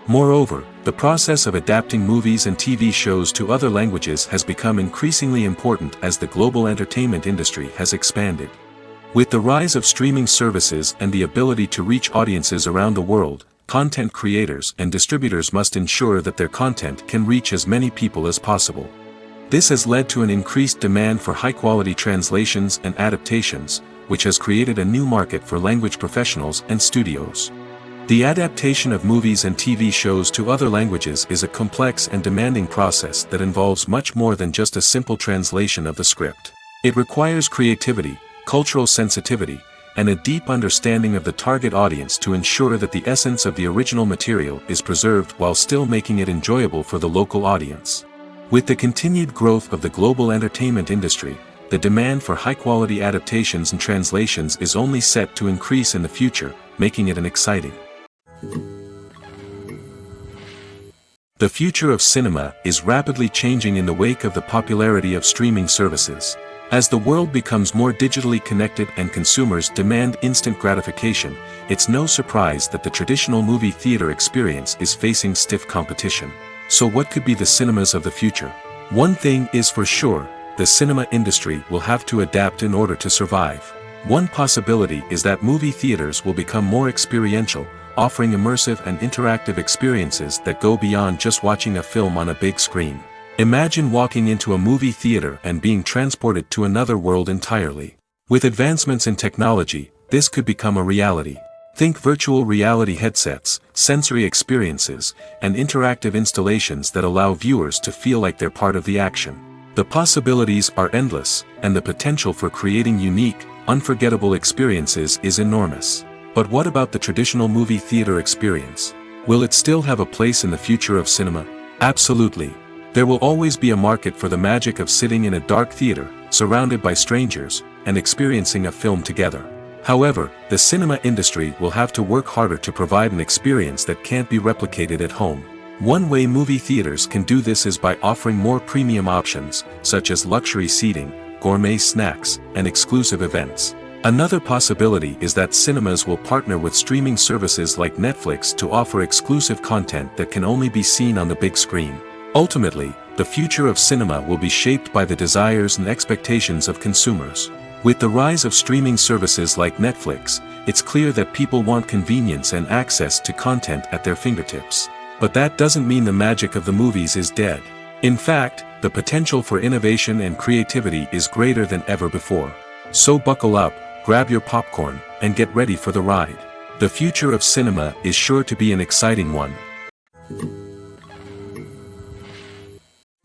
Moreover, the process of adapting movies and TV shows to other languages has become increasingly important as the global entertainment industry has expanded. With the rise of streaming services and the ability to reach audiences around the world, content creators and distributors must ensure that their content can reach as many people as possible. This has led to an increased demand for high-quality translations and adaptations, which has created a new market for language professionals and studios. The adaptation of movies and TV shows to other languages is a complex and demanding process that involves much more than just a simple translation of the script. It requires creativity, cultural sensitivity, and a deep understanding of the target audience to ensure that the essence of the original material is preserved while still making it enjoyable for the local audience. With the continued growth of the global entertainment industry, the demand for high-quality adaptations and translations is only set to increase in the future, making it an exciting. The future of cinema is rapidly changing in the wake of the popularity of streaming services. As the world becomes more digitally connected and consumers demand instant gratification, it's no surprise that the traditional movie theater experience is facing stiff competition. So what could be the cinemas of the future? One thing is for sure, the cinema industry will have to adapt in order to survive. One possibility is that movie theaters will become more experiential, offering immersive and interactive experiences that go beyond just watching a film on a big screen. Imagine walking into a movie theater and being transported to another world entirely. With advancements in technology, this could become a reality. Think virtual reality headsets, sensory experiences, and interactive installations that allow viewers to feel like they're part of the action. The possibilities are endless, and the potential for creating unique, unforgettable experiences is enormous. But what about the traditional movie theater experience? Will it still have a place in the future of cinema? Absolutely. There will always be a market for the magic of sitting in a dark theater, surrounded by strangers, and experiencing a film together. However, the cinema industry will have to work harder to provide an experience that can't be replicated at home. One way movie theaters can do this is by offering more premium options, such as luxury seating, gourmet snacks, and exclusive events. Another possibility is that cinemas will partner with streaming services like Netflix to offer exclusive content that can only be seen on the big screen. Ultimately, the future of cinema will be shaped by the desires and expectations of consumers. With the rise of streaming services like Netflix, it's clear that people want convenience and access to content at their fingertips. But that doesn't mean the magic of the movies is dead. In fact, the potential for innovation and creativity is greater than ever before. So buckle up, grab your popcorn, and get ready for the ride. The future of cinema is sure to be an exciting one.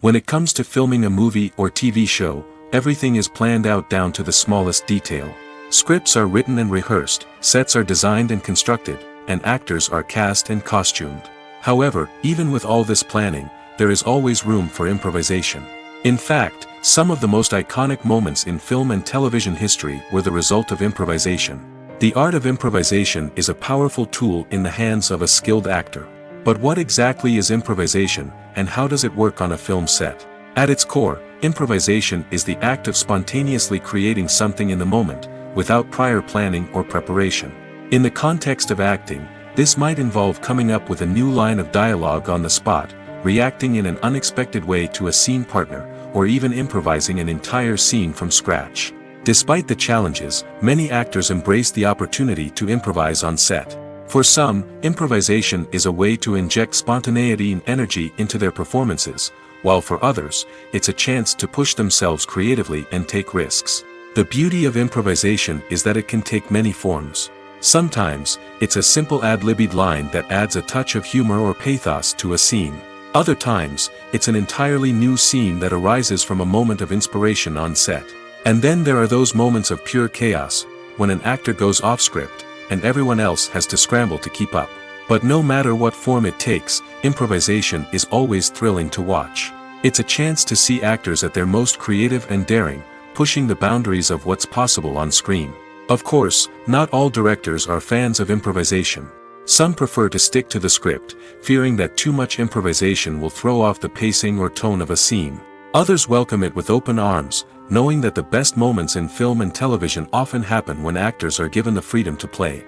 When it comes to filming a movie or TV show, everything is planned out down to the smallest detail. Scripts are written and rehearsed, sets are designed and constructed, and actors are cast and costumed. However, even with all this planning, there is always room for improvisation. In fact, some of the most iconic moments in film and television history were the result of improvisation. The art of improvisation is a powerful tool in the hands of a skilled actor. But what exactly is improvisation, and how does it work on a film set? At its core, improvisation is the act of spontaneously creating something in the moment, without prior planning or preparation. In the context of acting, this might involve coming up with a new line of dialogue on the spot, reacting in an unexpected way to a scene partner, or even improvising an entire scene from scratch. Despite the challenges, many actors embrace the opportunity to improvise on set. For some, improvisation is a way to inject spontaneity and energy into their performances, while for others, it's a chance to push themselves creatively and take risks. The beauty of improvisation is that it can take many forms. Sometimes, it's a simple ad-libbed line that adds a touch of humor or pathos to a scene. Other times, it's an entirely new scene that arises from a moment of inspiration on set. And then there are those moments of pure chaos, when an actor goes off script, and everyone else has to scramble to keep up. But no matter what form it takes, improvisation is always thrilling to watch. It's a chance to see actors at their most creative and daring, pushing the boundaries of what's possible on screen. Of course, not all directors are fans of improvisation. Some prefer to stick to the script, fearing that too much improvisation will throw off the pacing or tone of a scene. Others welcome it with open arms, knowing that the best moments in film and television often happen when actors are given the freedom to play.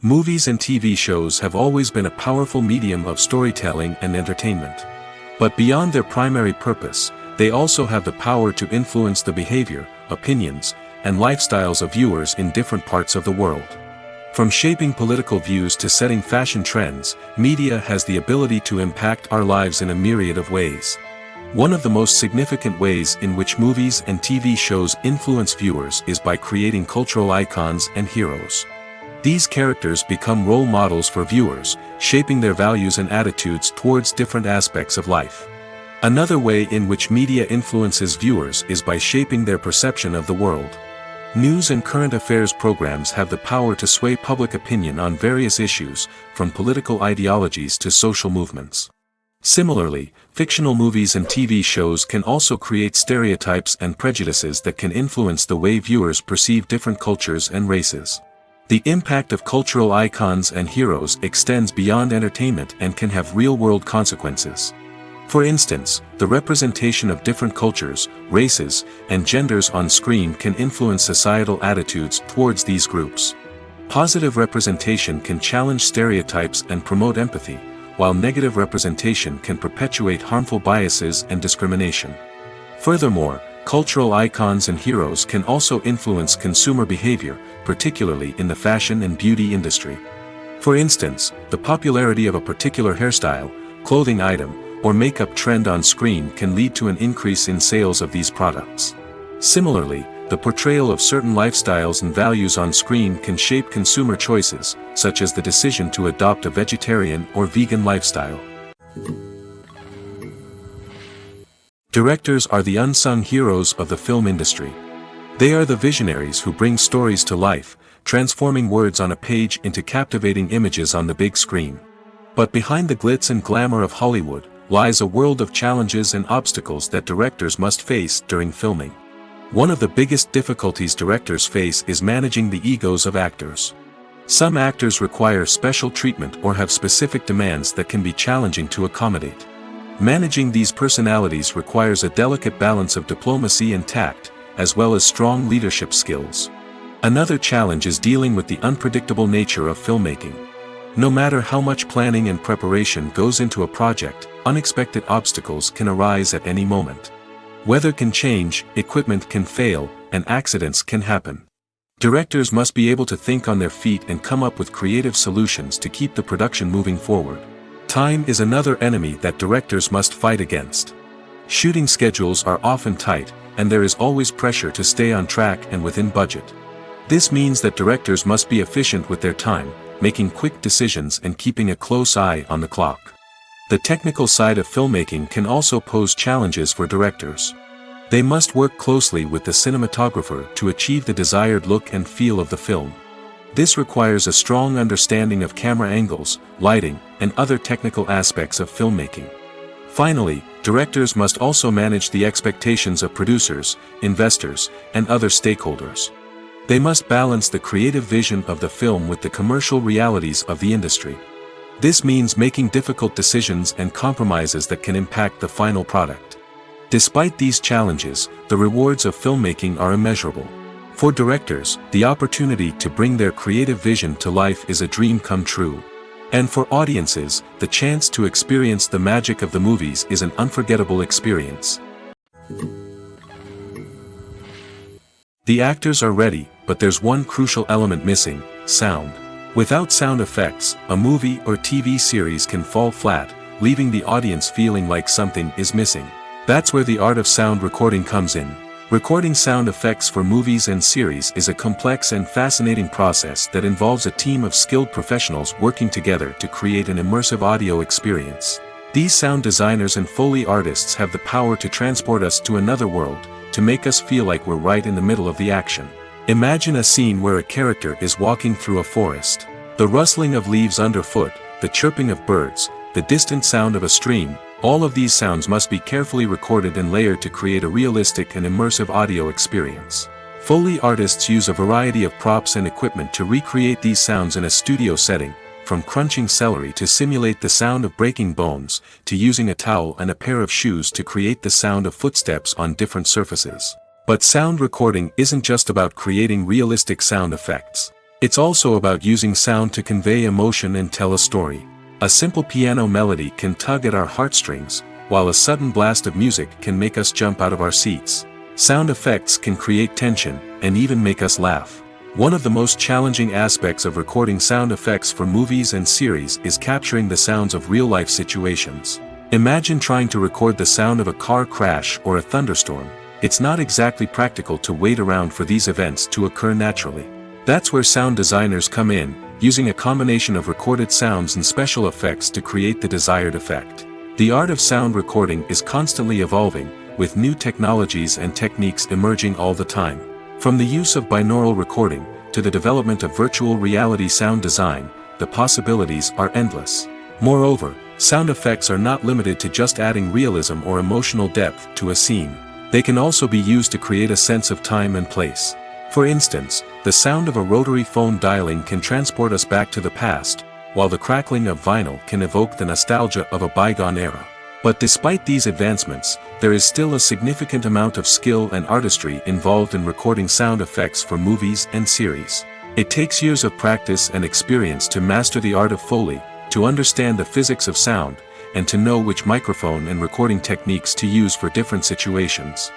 Movies and TV shows have always been a powerful medium of storytelling and entertainment. But beyond their primary purpose, they also have the power to influence the behavior, opinions, and lifestyles of viewers in different parts of the world. From shaping political views to setting fashion trends, media has the ability to impact our lives in a myriad of ways. One of the most significant ways in which movies and TV shows influence viewers is by creating cultural icons and heroes. These characters become role models for viewers, shaping their values and attitudes towards different aspects of life. Another way in which media influences viewers is by shaping their perception of the world. News and current affairs programs have the power to sway public opinion on various issues, from political ideologies to social movements. Similarly, fictional movies and TV shows can also create stereotypes and prejudices that can influence the way viewers perceive different cultures and races. The impact of cultural icons and heroes extends beyond entertainment and can have real-world consequences. For instance, the representation of different cultures, races, and genders on screen can influence societal attitudes towards these groups. Positive representation can challenge stereotypes and promote empathy, while negative representation can perpetuate harmful biases and discrimination. Furthermore, cultural icons and heroes can also influence consumer behavior, particularly in the fashion and beauty industry. For instance, the popularity of a particular hairstyle, clothing item, or makeup trend on screen can lead to an increase in sales of these products. Similarly, the portrayal of certain lifestyles and values on screen can shape consumer choices, such as the decision to adopt a vegetarian or vegan lifestyle. Directors are the unsung heroes of the film industry. They are the visionaries who bring stories to life, transforming words on a page into captivating images on the big screen. But behind the glitz and glamour of Hollywood lies a world of challenges and obstacles that directors must face during filming. One of the biggest difficulties directors face is managing the egos of actors. Some actors require special treatment or have specific demands that can be challenging to accommodate. Managing these personalities requires a delicate balance of diplomacy and tact, as well as strong leadership skills. Another challenge is dealing with the unpredictable nature of filmmaking. No matter how much planning and preparation goes into a project, unexpected obstacles can arise at any moment. Weather can change, equipment can fail, and accidents can happen. Directors must be able to think on their feet and come up with creative solutions to keep the production moving forward. Time is another enemy that directors must fight against. Shooting schedules are often tight, and there is always pressure to stay on track and within budget. This means that directors must be efficient with their time, making quick decisions and keeping a close eye on the clock. The technical side of filmmaking can also pose challenges for directors. They must work closely with the cinematographer to achieve the desired look and feel of the film. This requires a strong understanding of camera angles, lighting, and other technical aspects of filmmaking. Finally, directors must also manage the expectations of producers, investors, and other stakeholders. They must balance the creative vision of the film with the commercial realities of the industry. This means making difficult decisions and compromises that can impact the final product. Despite these challenges, the rewards of filmmaking are immeasurable. For directors, the opportunity to bring their creative vision to life is a dream come true. And for audiences, the chance to experience the magic of the movies is an unforgettable experience. The actors are ready, but there's one crucial element missing: sound. Without sound effects, a movie or TV series can fall flat, leaving the audience feeling like something is missing. That's where the art of sound recording comes in. Recording sound effects for movies and series is a complex and fascinating process that involves a team of skilled professionals working together to create an immersive audio experience. These sound designers and Foley artists have the power to transport us to another world, to make us feel like we're right in the middle of the action. Imagine a scene where a character is walking through a forest. The rustling of leaves underfoot, the chirping of birds, the distant sound of a stream, all of these sounds must be carefully recorded and layered to create a realistic and immersive audio experience. Foley artists use a variety of props and equipment to recreate these sounds in a studio setting, from crunching celery to simulate the sound of breaking bones, to using a towel and a pair of shoes to create the sound of footsteps on different surfaces. But sound recording isn't just about creating realistic sound effects. It's also about using sound to convey emotion and tell a story. A simple piano melody can tug at our heartstrings, while a sudden blast of music can make us jump out of our seats. Sound effects can create tension, and even make us laugh. One of the most challenging aspects of recording sound effects for movies and series is capturing the sounds of real-life situations. Imagine trying to record the sound of a car crash or a thunderstorm. It's not exactly practical to wait around for these events to occur naturally. That's where sound designers come in, using a combination of recorded sounds and special effects to create the desired effect. The art of sound recording is constantly evolving, with new technologies and techniques emerging all the time. From the use of binaural recording, to the development of virtual reality sound design, the possibilities are endless. Moreover, sound effects are not limited to just adding realism or emotional depth to a scene. They can also be used to create a sense of time and place. For instance, the sound of a rotary phone dialing can transport us back to the past, while the crackling of vinyl can evoke the nostalgia of a bygone era. But despite these advancements, there is still a significant amount of skill and artistry involved in recording sound effects for movies and series. It takes years of practice and experience to master the art of Foley, to understand the physics of sound, and to know which microphone and recording techniques to use for different situations.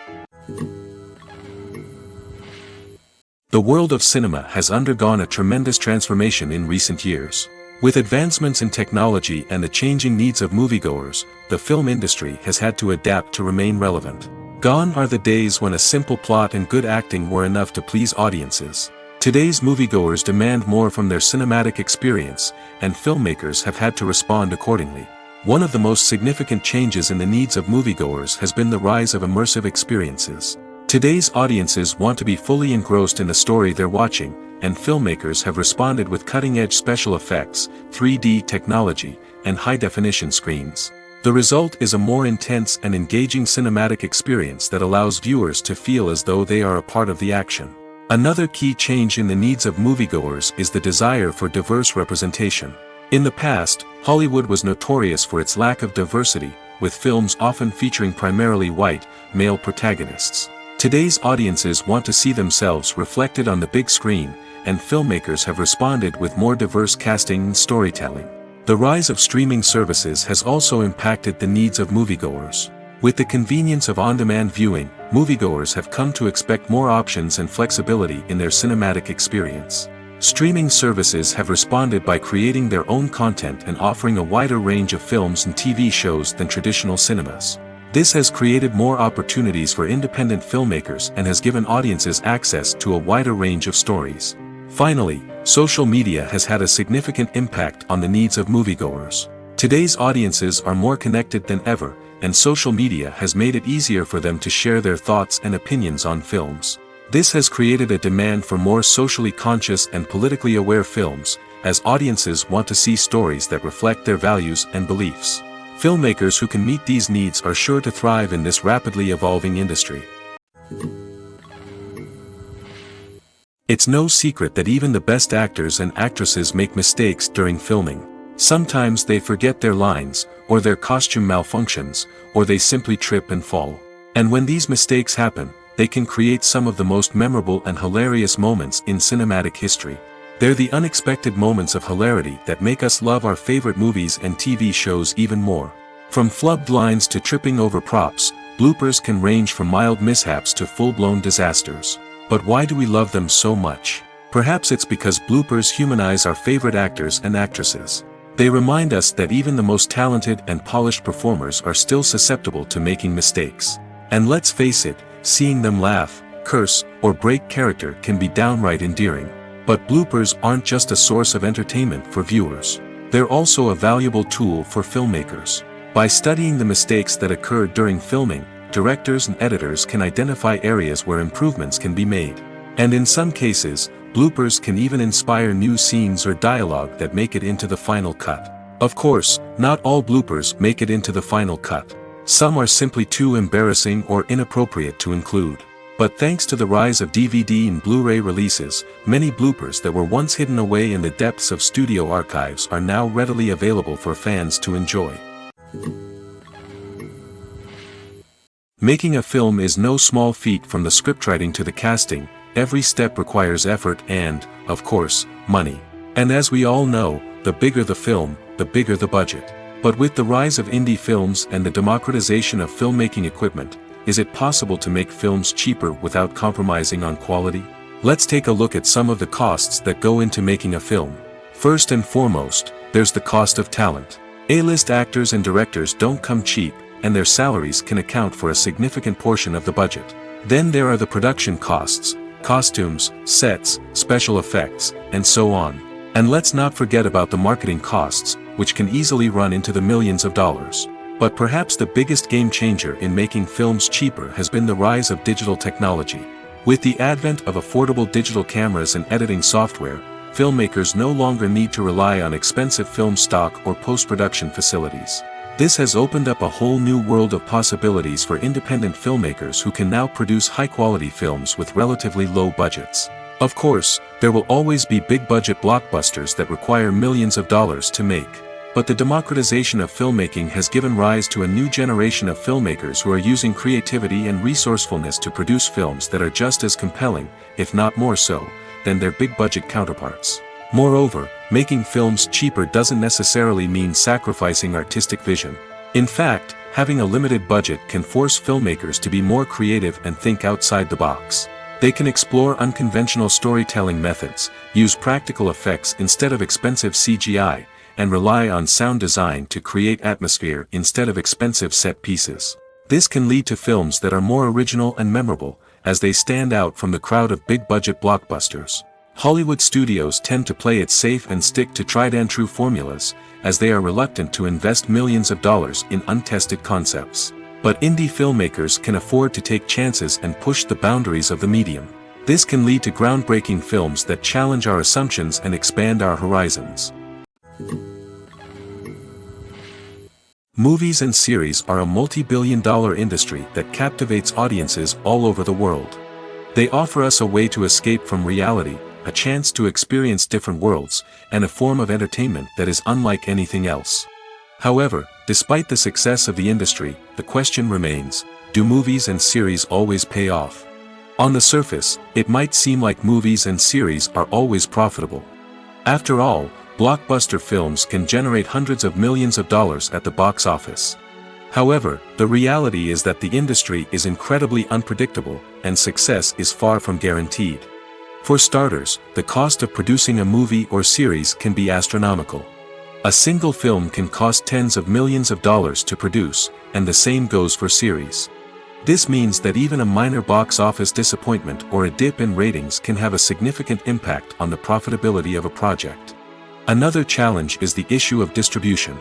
The world of cinema has undergone a tremendous transformation in recent years. With advancements in technology and the changing needs of moviegoers, the film industry has had to adapt to remain relevant. Gone are the days when a simple plot and good acting were enough to please audiences. Today's moviegoers demand more from their cinematic experience, and filmmakers have had to respond accordingly. One of the most significant changes in the needs of moviegoers has been the rise of immersive experiences. Today's audiences want to be fully engrossed in the story they're watching, and filmmakers have responded with cutting-edge special effects, 3D technology, and high-definition screens. The result is a more intense and engaging cinematic experience that allows viewers to feel as though they are a part of the action. Another key change in the needs of moviegoers is the desire for diverse representation. In the past, Hollywood was notorious for its lack of diversity, with films often featuring primarily white, male protagonists. Today's audiences want to see themselves reflected on the big screen, and filmmakers have responded with more diverse casting and storytelling. The rise of streaming services has also impacted the needs of moviegoers. With the convenience of on-demand viewing, moviegoers have come to expect more options and flexibility in their cinematic experience. Streaming services have responded by creating their own content and offering a wider range of films and TV shows than traditional cinemas. This has created more opportunities for independent filmmakers and has given audiences access to a wider range of stories. Finally, social media has had a significant impact on the needs of moviegoers. Today's audiences are more connected than ever, and social media has made it easier for them to share their thoughts and opinions on films. This has created a demand for more socially conscious and politically aware films, as audiences want to see stories that reflect their values and beliefs. Filmmakers who can meet these needs are sure to thrive in this rapidly evolving industry. It's no secret that even the best actors and actresses make mistakes during filming. Sometimes they forget their lines, or their costume malfunctions, or they simply trip and fall. And when these mistakes happen, they can create some of the most memorable and hilarious moments in cinematic history. They're the unexpected moments of hilarity that make us love our favorite movies and TV shows even more. From flubbed lines to tripping over props, bloopers can range from mild mishaps to full-blown disasters. But why do we love them so much? Perhaps it's because bloopers humanize our favorite actors and actresses. They remind us that even the most talented and polished performers are still susceptible to making mistakes. And let's face it, seeing them laugh, curse, or break character can be downright endearing. But bloopers aren't just a source of entertainment for viewers. They're also a valuable tool for filmmakers. By studying the mistakes that occurred during filming, directors and editors can identify areas where improvements can be made. And in some cases, bloopers can even inspire new scenes or dialogue that make it into the final cut. Of course, not all bloopers make it into the final cut. Some are simply too embarrassing or inappropriate to include. But thanks to the rise of DVD and Blu-ray releases, many bloopers that were once hidden away in the depths of studio archives are now readily available for fans to enjoy. Making a film is no small feat. From the scriptwriting to the casting, every step requires effort and, of course, money. And as we all know, the bigger the film, the bigger the budget. But with the rise of indie films and the democratization of filmmaking equipment, is it possible to make films cheaper without compromising on quality? Let's take a look at some of the costs that go into making a film. First and foremost, there's the cost of talent. A-list actors and directors don't come cheap, and their salaries can account for a significant portion of the budget. Then there are the production costs, costumes, sets, special effects, and so on. And let's not forget about the marketing costs, which can easily run into the millions of dollars. But perhaps the biggest game changer in making films cheaper has been the rise of digital technology. With the advent of affordable digital cameras and editing software, filmmakers no longer need to rely on expensive film stock or post-production facilities. This has opened up a whole new world of possibilities for independent filmmakers who can now produce high-quality films with relatively low budgets. Of course, there will always be big-budget blockbusters that require millions of dollars to make. But the democratization of filmmaking has given rise to a new generation of filmmakers who are using creativity and resourcefulness to produce films that are just as compelling, if not more so, than their big-budget counterparts. Moreover, making films cheaper doesn't necessarily mean sacrificing artistic vision. In fact, having a limited budget can force filmmakers to be more creative and think outside the box. They can explore unconventional storytelling methods, use practical effects instead of expensive CGI, and rely on sound design to create atmosphere instead of expensive set pieces. This can lead to films that are more original and memorable, as they stand out from the crowd of big-budget blockbusters. Hollywood studios tend to play it safe and stick to tried-and-true formulas, as they are reluctant to invest millions of dollars in untested concepts. But indie filmmakers can afford to take chances and push the boundaries of the medium. This can lead to groundbreaking films that challenge our assumptions and expand our horizons. Movies and series are a multi-billion-dollar industry that captivates audiences all over the world. They offer us a way to escape from reality, a chance to experience different worlds, and a form of entertainment that is unlike anything else. However, despite the success of the industry, the question remains, do movies and series always pay off? On the surface, it might seem like movies and series are always profitable. After all, blockbuster films can generate hundreds of millions of dollars at the box office. However, the reality is that the industry is incredibly unpredictable, and success is far from guaranteed. For starters, the cost of producing a movie or series can be astronomical. A single film can cost tens of millions of dollars to produce, and the same goes for series. This means that even a minor box office disappointment or a dip in ratings can have a significant impact on the profitability of a project. Another challenge is the issue of distribution.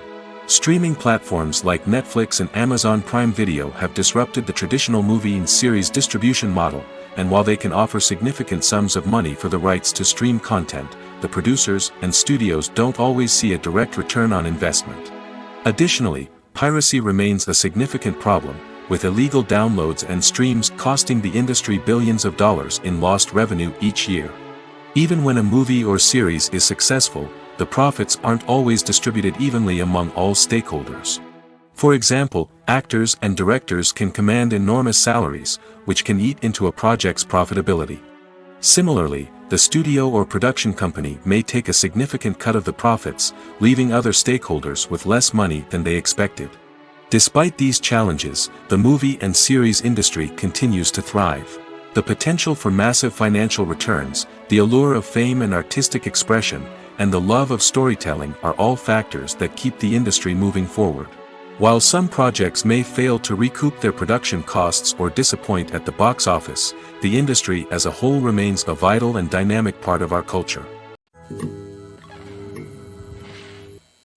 Streaming platforms like Netflix and Amazon Prime Video have disrupted the traditional movie and series distribution model, and while they can offer significant sums of money for the rights to stream content, the producers and studios don't always see a direct return on investment. Additionally, piracy remains a significant problem, with illegal downloads and streams costing the industry billions of dollars in lost revenue each year. Even when a movie or series is successful, the profits aren't always distributed evenly among all stakeholders. For example, actors and directors can command enormous salaries, which can eat into a project's profitability. Similarly, the studio or production company may take a significant cut of the profits, leaving other stakeholders with less money than they expected. Despite these challenges, the movie and series industry continues to thrive. The potential for massive financial returns, the allure of fame and artistic expression, and the love of storytelling are all factors that keep the industry moving forward. While some projects may fail to recoup their production costs or disappoint at the box office, the industry as a whole remains a vital and dynamic part of our culture.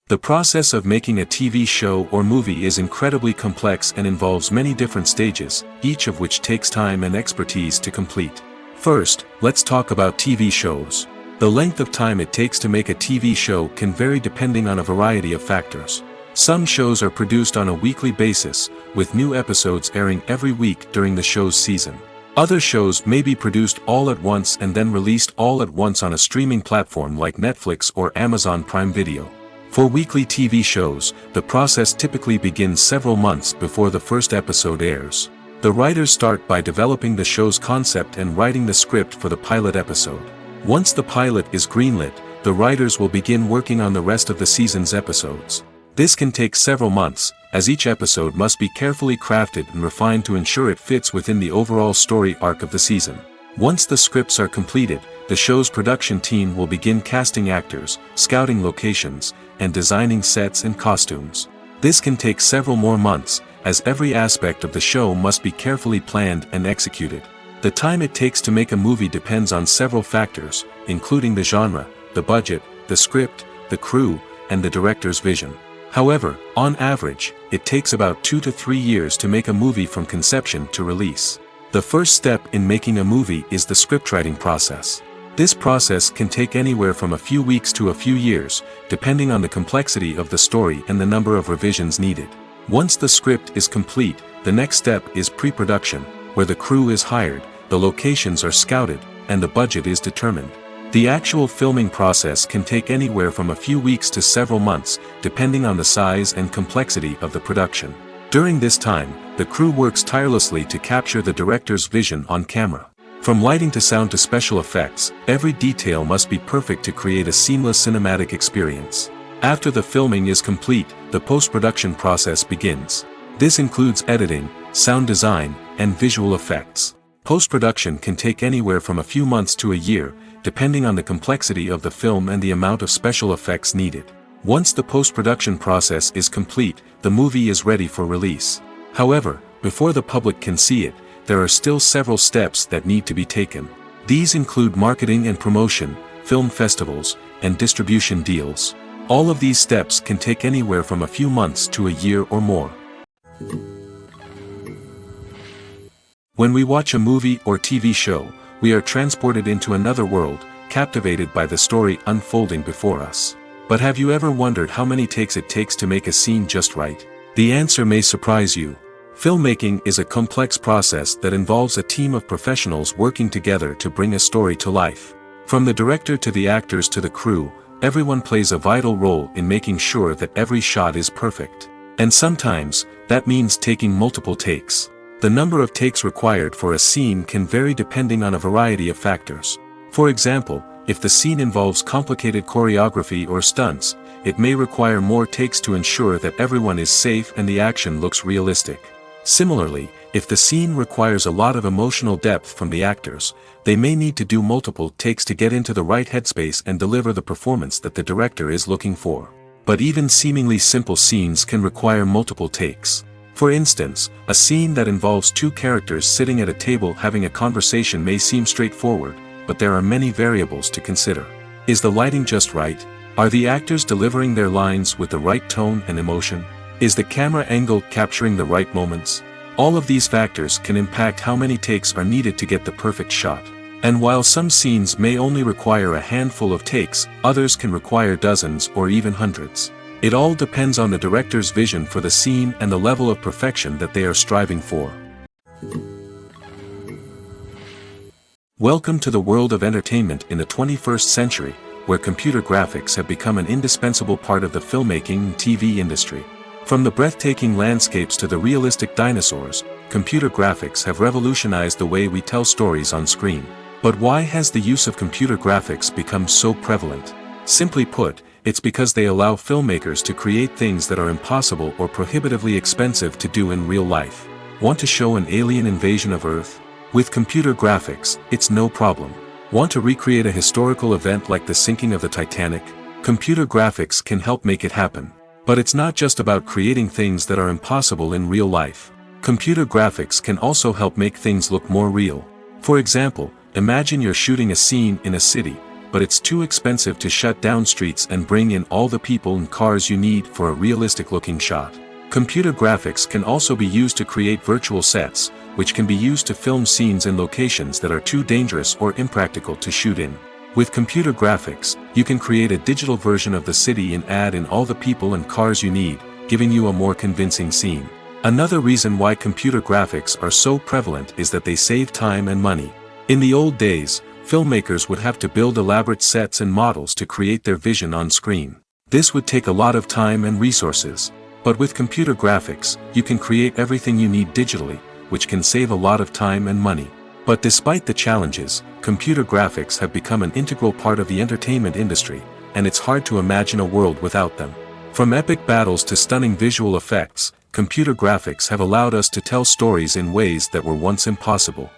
The process of making a TV show or movie is incredibly complex and involves many different stages, each of which takes time and expertise to complete. First, let's talk about TV shows. The length of time it takes to make a TV show can vary depending on a variety of factors. Some shows are produced on a weekly basis, with new episodes airing every week during the show's season. Other shows may be produced all at once and then released all at once on a streaming platform like Netflix or Amazon Prime Video. For weekly TV shows, the process typically begins several months before the first episode airs. The writers start by developing the show's concept and writing the script for the pilot episode. Once the pilot is greenlit, the writers will begin working on the rest of the season's episodes. This can take several months, as each episode must be carefully crafted and refined to ensure it fits within the overall story arc of the season. Once the scripts are completed, the show's production team will begin casting actors, scouting locations, and designing sets and costumes. This can take several more months, as every aspect of the show must be carefully planned and executed. The time it takes to make a movie depends on several factors, including the genre, the budget, the script, the crew, and the director's vision. However, on average, it takes about 2 to 3 years to make a movie from conception to release. The first step in making a movie is the scriptwriting process. This process can take anywhere from a few weeks to a few years, depending on the complexity of the story and the number of revisions needed. Once the script is complete, the next step is pre-production, where the crew is hired, the locations are scouted, and the budget is determined. The actual filming process can take anywhere from a few weeks to several months, depending on the size and complexity of the production. During this time, the crew works tirelessly to capture the director's vision on camera. From lighting to sound to special effects, every detail must be perfect to create a seamless cinematic experience. After the filming is complete, the post-production process begins. This includes editing, sound design, and visual effects. Post-production can take anywhere from a few months to a year, depending on the complexity of the film and the amount of special effects needed. Once the post-production process is complete, the movie is ready for release. However, before the public can see it, there are still several steps that need to be taken. These include marketing and promotion, film festivals, and distribution deals. All of these steps can take anywhere from a few months to a year or more. When we watch a movie or TV show, we are transported into another world, captivated by the story unfolding before us. But have you ever wondered how many takes it takes to make a scene just right? The answer may surprise you. Filmmaking is a complex process that involves a team of professionals working together to bring a story to life. From the director to the actors to the crew, everyone plays a vital role in making sure that every shot is perfect. And sometimes, that means taking multiple takes. The number of takes required for a scene can vary depending on a variety of factors. For example, if the scene involves complicated choreography or stunts, it may require more takes to ensure that everyone is safe and the action looks realistic. Similarly, if the scene requires a lot of emotional depth from the actors, they may need to do multiple takes to get into the right headspace and deliver the performance that the director is looking for. But even seemingly simple scenes can require multiple takes. For instance, a scene that involves two characters sitting at a table having a conversation may seem straightforward, but there are many variables to consider. Is the lighting just right? Are the actors delivering their lines with the right tone and emotion? Is the camera angle capturing the right moments? All of these factors can impact how many takes are needed to get the perfect shot. And while some scenes may only require a handful of takes, others can require dozens or even hundreds. It all depends on the director's vision for the scene and the level of perfection that they are striving for. Welcome to the world of entertainment in the 21st century, where computer graphics have become an indispensable part of the filmmaking and TV industry. From the breathtaking landscapes to the realistic dinosaurs, computer graphics have revolutionized the way we tell stories on screen. But why has the use of computer graphics become so prevalent? Simply put, it's because they allow filmmakers to create things that are impossible or prohibitively expensive to do in real life. Want to show an alien invasion of Earth? With computer graphics, it's no problem. Want to recreate a historical event like the sinking of the Titanic? Computer graphics can help make it happen. But it's not just about creating things that are impossible in real life. Computer graphics can also help make things look more real. For example, imagine you're shooting a scene in a city, but it's too expensive to shut down streets and bring in all the people and cars you need for a realistic-looking shot. Computer graphics can also be used to create virtual sets, which can be used to film scenes in locations that are too dangerous or impractical to shoot in. With computer graphics, you can create a digital version of the city and add in all the people and cars you need, giving you a more convincing scene. Another reason why computer graphics are so prevalent is that they save time and money. In the old days, filmmakers would have to build elaborate sets and models to create their vision on screen. This would take a lot of time and resources. But with computer graphics, you can create everything you need digitally, which can save a lot of time and money. But despite the challenges, computer graphics have become an integral part of the entertainment industry, and it's hard to imagine a world without them. From epic battles to stunning visual effects, computer graphics have allowed us to tell stories in ways that were once impossible.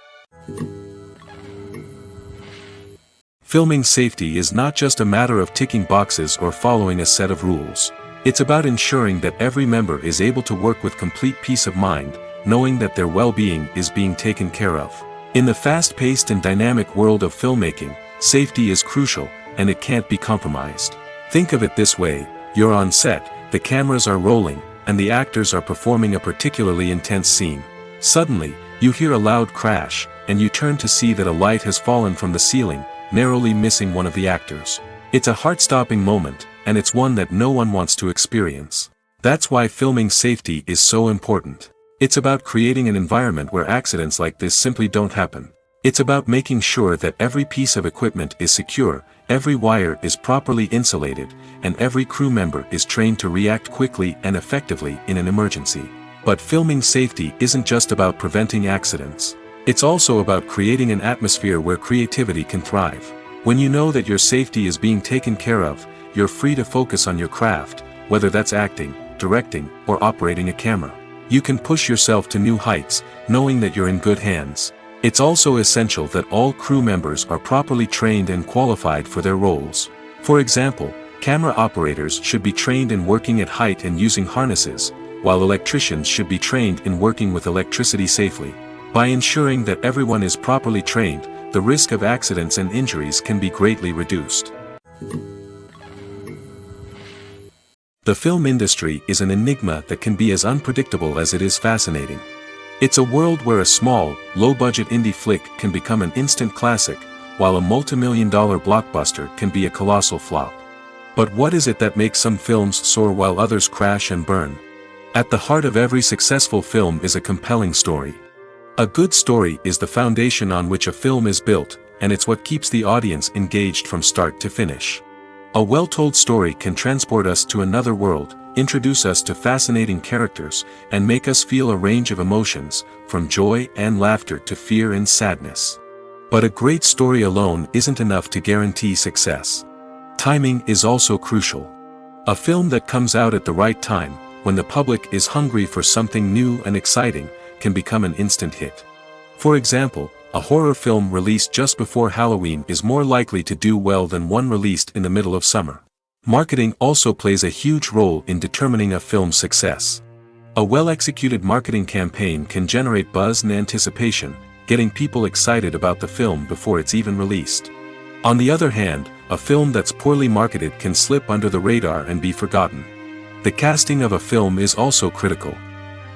Filming safety is not just a matter of ticking boxes or following a set of rules. It's about ensuring that every member is able to work with complete peace of mind, knowing that their well-being is being taken care of. In the fast-paced and dynamic world of filmmaking, safety is crucial, and it can't be compromised. Think of it this way: you're on set, the cameras are rolling, and the actors are performing a particularly intense scene. Suddenly, you hear a loud crash, and you turn to see that a light has fallen from the ceiling, narrowly missing one of the actors. It's a heart-stopping moment, and it's one that no one wants to experience. That's why filming safety is so important. It's about creating an environment where accidents like this simply don't happen. It's about making sure that every piece of equipment is secure, every wire is properly insulated, and every crew member is trained to react quickly and effectively in an emergency. But filming safety isn't just about preventing accidents. It's also about creating an atmosphere where creativity can thrive. When you know that your safety is being taken care of, you're free to focus on your craft, whether that's acting, directing, or operating a camera. You can push yourself to new heights, knowing that you're in good hands. It's also essential that all crew members are properly trained and qualified for their roles. For example, camera operators should be trained in working at height and using harnesses, while electricians should be trained in working with electricity safely. By ensuring that everyone is properly trained, the risk of accidents and injuries can be greatly reduced. The film industry is an enigma that can be as unpredictable as it is fascinating. It's a world where a small, low-budget indie flick can become an instant classic, while a multi-million-dollar blockbuster can be a colossal flop. But what is it that makes some films soar while others crash and burn? At the heart of every successful film is a compelling story. A good story is the foundation on which a film is built, and it's what keeps the audience engaged from start to finish. A well-told story can transport us to another world, introduce us to fascinating characters, and make us feel a range of emotions, from joy and laughter to fear and sadness. But a great story alone isn't enough to guarantee success. Timing is also crucial. A film that comes out at the right time, when the public is hungry for something new and exciting, can become an instant hit. For example, a horror film released just before Halloween is more likely to do well than one released in the middle of summer. Marketing also plays a huge role in determining a film's success. A well-executed marketing campaign can generate buzz and anticipation, getting people excited about the film before it's even released. On the other hand, a film that's poorly marketed can slip under the radar and be forgotten. The casting of a film is also critical.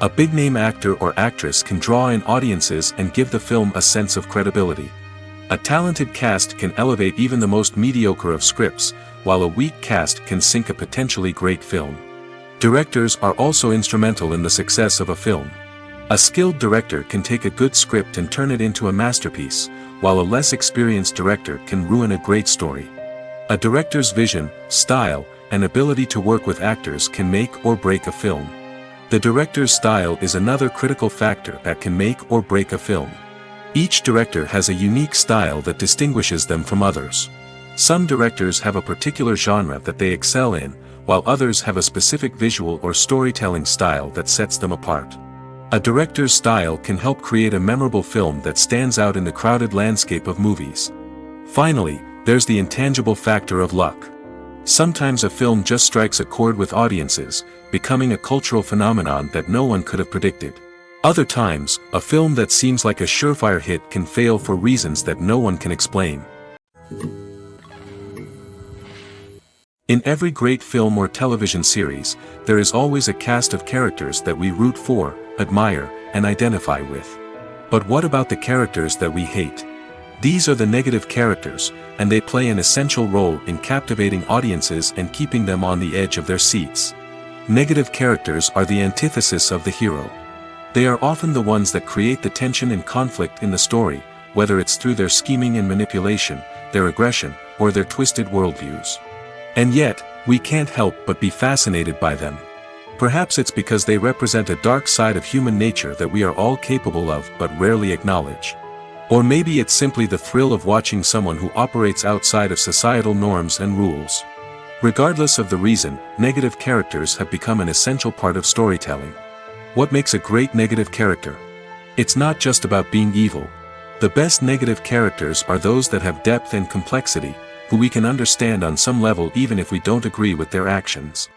A big-name actor or actress can draw in audiences and give the film a sense of credibility. A talented cast can elevate even the most mediocre of scripts, while a weak cast can sink a potentially great film. Directors are also instrumental in the success of a film. A skilled director can take a good script and turn it into a masterpiece, while a less experienced director can ruin a great story. A director's vision, style, and ability to work with actors can make or break a film. The director's style is another critical factor that can make or break a film. Each director has a unique style that distinguishes them from others. Some directors have a particular genre that they excel in, while others have a specific visual or storytelling style that sets them apart. A director's style can help create a memorable film that stands out in the crowded landscape of movies. Finally, there's the intangible factor of luck. Sometimes a film just strikes a chord with audiences, becoming a cultural phenomenon that no one could have predicted. Other times, a film that seems like a surefire hit can fail for reasons that no one can explain. In every great film or television series, there is always a cast of characters that we root for, admire, and identify with. But what about the characters that we hate? These are the negative characters, and they play an essential role in captivating audiences and keeping them on the edge of their seats. Negative characters are the antithesis of the hero. They are often the ones that create the tension and conflict in the story, whether it's through their scheming and manipulation, their aggression, or their twisted worldviews. And yet, we can't help but be fascinated by them. Perhaps it's because they represent a dark side of human nature that we are all capable of but rarely acknowledge. Or maybe it's simply the thrill of watching someone who operates outside of societal norms and rules. Regardless of the reason, negative characters have become an essential part of storytelling. What makes a great negative character? It's not just about being evil. The best negative characters are those that have depth and complexity, who we can understand on some level even if we don't agree with their actions.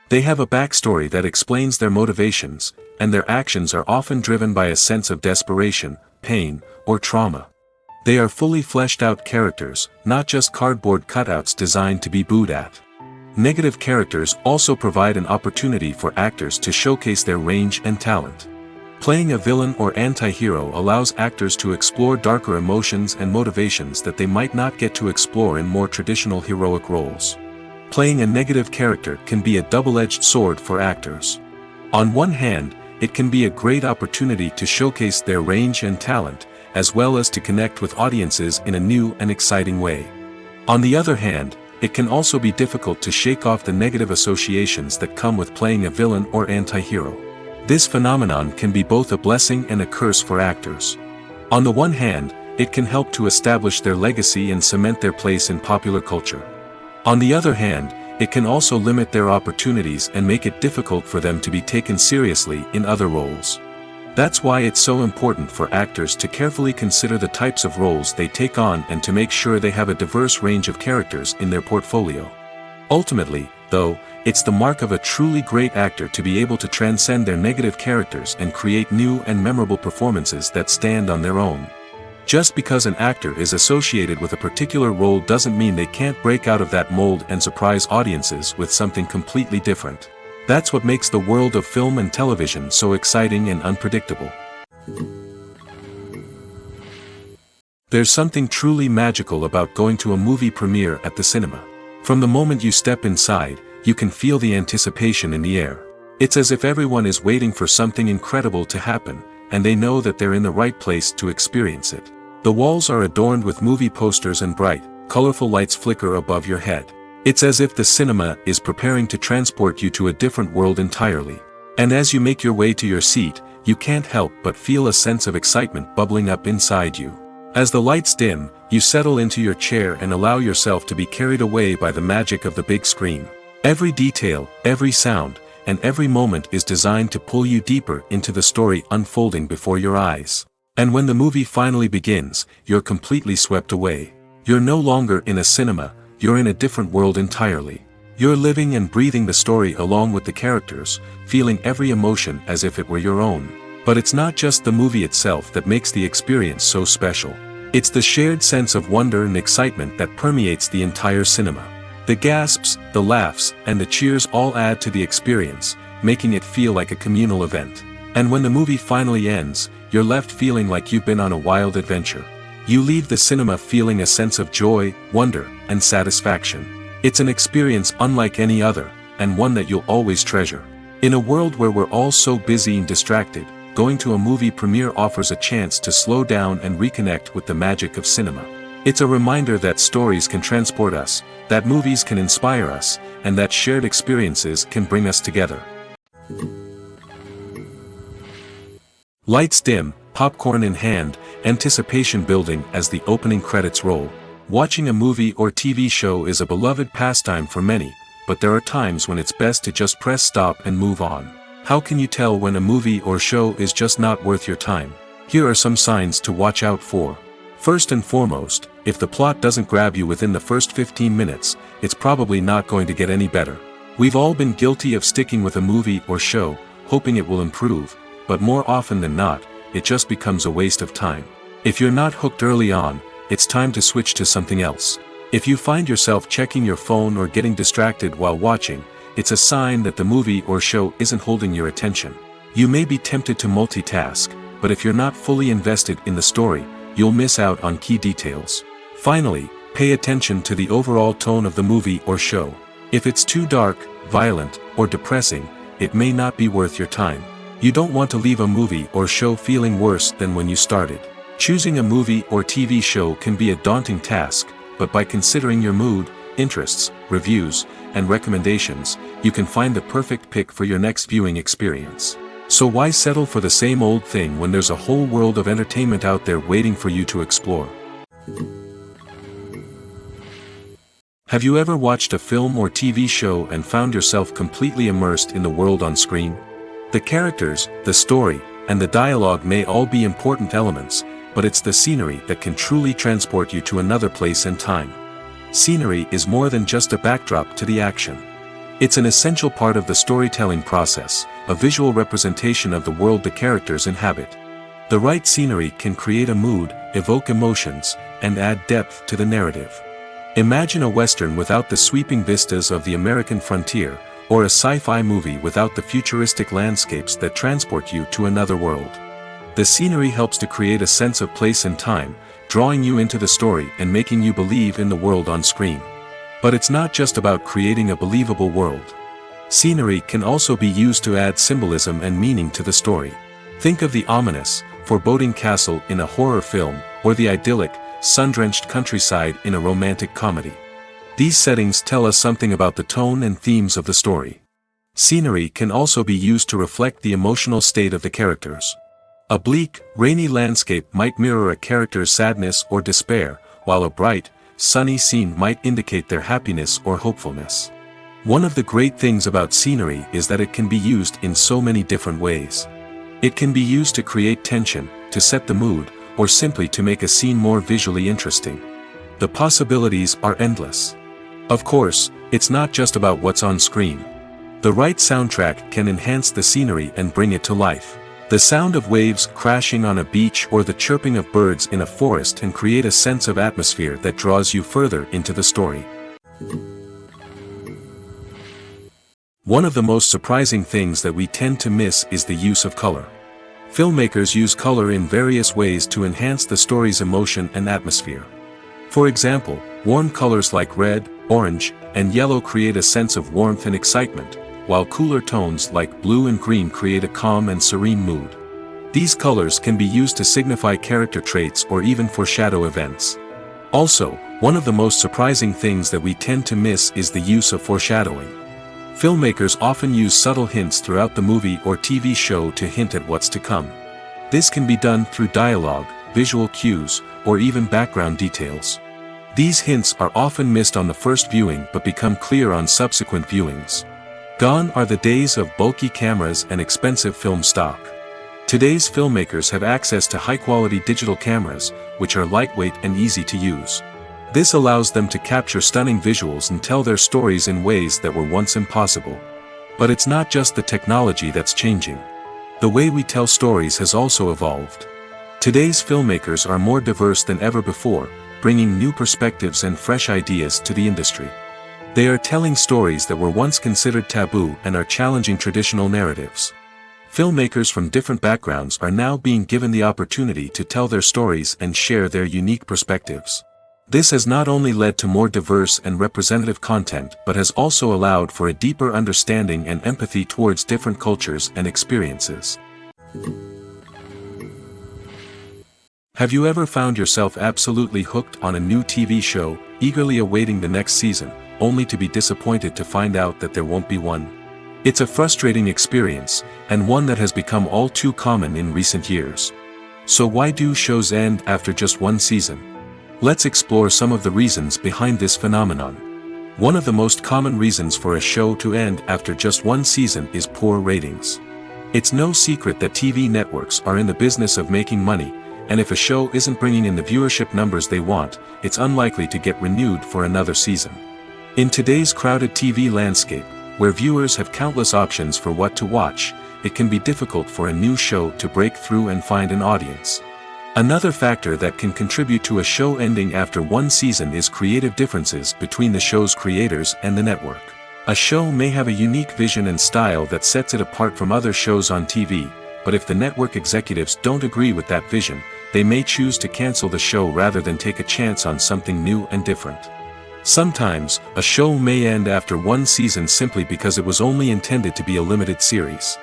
They have a backstory that explains their motivations, and their actions are often driven by a sense of desperation, pain, or trauma. They are fully fleshed out characters, not just cardboard cutouts designed to be booed at. Negative characters also provide an opportunity for actors to showcase their range and talent. Playing a villain or anti-hero allows actors to explore darker emotions and motivations that they might not get to explore in more traditional heroic roles. Playing a negative character can be a double-edged sword for actors. On one hand, it can be a great opportunity to showcase their range and talent, as well as to connect with audiences in a new and exciting way. On the other hand, it can also be difficult to shake off the negative associations that come with playing a villain or anti-hero. This phenomenon can be both a blessing and a curse for actors. On the one hand, it can help to establish their legacy and cement their place in popular culture. On the other hand, it can also limit their opportunities and make it difficult for them to be taken seriously in other roles. That's why it's so important for actors to carefully consider the types of roles they take on and to make sure they have a diverse range of characters in their portfolio. Ultimately, though, it's the mark of a truly great actor to be able to transcend their negative characters and create new and memorable performances that stand on their own. Just because an actor is associated with a particular role doesn't mean they can't break out of that mold and surprise audiences with something completely different. That's what makes the world of film and television so exciting and unpredictable. There's something truly magical about going to a movie premiere at the cinema. From the moment you step inside, you can feel the anticipation in the air. It's as if everyone is waiting for something incredible to happen, and they know that they're in the right place to experience it. The walls are adorned with movie posters and bright, colorful lights flicker above your head. It's as if the cinema is preparing to transport you to a different world entirely. And as you make your way to your seat, you can't help but feel a sense of excitement bubbling up inside you. As the lights dim, you settle into your chair and allow yourself to be carried away by the magic of the big screen. Every detail, every sound, and every moment is designed to pull you deeper into the story unfolding before your eyes. And when the movie finally begins, you're completely swept away. You're no longer in a cinema, you're in a different world entirely. You're living and breathing the story along with the characters, feeling every emotion as if it were your own. But it's not just the movie itself that makes the experience so special. It's the shared sense of wonder and excitement that permeates the entire cinema. The gasps, the laughs, and the cheers all add to the experience, making it feel like a communal event. And when the movie finally ends, you're left feeling like you've been on a wild adventure. You leave the cinema feeling a sense of joy, wonder, and satisfaction. It's an experience unlike any other, and one that you'll always treasure. In a world where we're all so busy and distracted, going to a movie premiere offers a chance to slow down and reconnect with the magic of cinema. It's a reminder that stories can transport us, that movies can inspire us, and that shared experiences can bring us together. Lights dim, popcorn in hand, anticipation building as the opening credits roll. Watching a movie or TV show is a beloved pastime for many, but there are times when it's best to just press stop and move on. How can you tell when a movie or show is just not worth your time? Here are some signs to watch out for. First and foremost, if the plot doesn't grab you within the first 15 minutes, it's probably not going to get any better. We've all been guilty of sticking with a movie or show, hoping it will improve, but more often than not, it just becomes a waste of time. If you're not hooked early on, it's time to switch to something else. If you find yourself checking your phone or getting distracted while watching, it's a sign that the movie or show isn't holding your attention. You may be tempted to multitask, but if you're not fully invested in the story, you'll miss out on key details. Finally, pay attention to the overall tone of the movie or show. If it's too dark, violent, or depressing, it may not be worth your time. You don't want to leave a movie or show feeling worse than when you started. Choosing a movie or TV show can be a daunting task, but by considering your mood, interests, reviews, and recommendations, you can find the perfect pick for your next viewing experience. So why settle for the same old thing when there's a whole world of entertainment out there waiting for you to explore? Have you ever watched a film or TV show and found yourself completely immersed in the world on screen? The characters, the story, and the dialogue may all be important elements, but it's the scenery that can truly transport you to another place and time. Scenery is more than just a backdrop to the action. It's an essential part of the storytelling process, a visual representation of the world the characters inhabit. The right scenery can create a mood, evoke emotions, and add depth to the narrative. Imagine a Western without the sweeping vistas of the American frontier, or a sci-fi movie without the futuristic landscapes that transport you to another world. The scenery helps to create a sense of place and time, drawing you into the story and making you believe in the world on screen. But it's not just about creating a believable world. Scenery can also be used to add symbolism and meaning to the story. Think of the ominous, foreboding castle in a horror film, or the idyllic, sun-drenched countryside in a romantic comedy. These settings tell us something about the tone and themes of the story. Scenery can also be used to reflect the emotional state of the characters. A bleak, rainy landscape might mirror a character's sadness or despair, while a bright, sunny scene might indicate their happiness or hopefulness. One of the great things about scenery is that it can be used in so many different ways. It can be used to create tension, to set the mood, or simply to make a scene more visually interesting. The possibilities are endless. Of course, it's not just about what's on screen. The right soundtrack can enhance the scenery and bring it to life. The sound of waves crashing on a beach or the chirping of birds in a forest can create a sense of atmosphere that draws you further into the story. One of the most surprising things that we tend to miss is the use of color. Filmmakers use color in various ways to enhance the story's emotion and atmosphere. For example, warm colors like red, orange, and yellow create a sense of warmth and excitement, while cooler tones like blue and green create a calm and serene mood. These colors can be used to signify character traits or even foreshadow events. Also, one of the most surprising things that we tend to miss is the use of foreshadowing. Filmmakers often use subtle hints throughout the movie or TV show to hint at what's to come. This can be done through dialogue, visual cues, or even background details. These hints are often missed on the first viewing but become clear on subsequent viewings. Gone are the days of bulky cameras and expensive film stock. Today's filmmakers have access to high-quality digital cameras, which are lightweight and easy to use. This allows them to capture stunning visuals and tell their stories in ways that were once impossible. But it's not just the technology that's changing. The way we tell stories has also evolved. Today's filmmakers are more diverse than ever before, bringing new perspectives and fresh ideas to the industry. They are telling stories that were once considered taboo and are challenging traditional narratives. Filmmakers from different backgrounds are now being given the opportunity to tell their stories and share their unique perspectives. This has not only led to more diverse and representative content but has also allowed for a deeper understanding and empathy towards different cultures and experiences. Have you ever found yourself absolutely hooked on a new TV show, eagerly awaiting the next season, only to be disappointed to find out that there won't be one? It's a frustrating experience, and one that has become all too common in recent years. So why do shows end after just one season? Let's explore some of the reasons behind this phenomenon. One of the most common reasons for a show to end after just one season is poor ratings. It's no secret that TV networks are in the business of making money, and if a show isn't bringing in the viewership numbers they want, it's unlikely to get renewed for another season. In today's crowded TV landscape, where viewers have countless options for what to watch, it can be difficult for a new show to break through and find an audience. Another factor that can contribute to a show ending after one season is creative differences between the show's creators and the network. A show may have a unique vision and style that sets it apart from other shows on TV, but if the network executives don't agree with that vision, they may choose to cancel the show rather than take a chance on something new and different. Sometimes, a show may end after one season simply because it was only intended to be a limited series.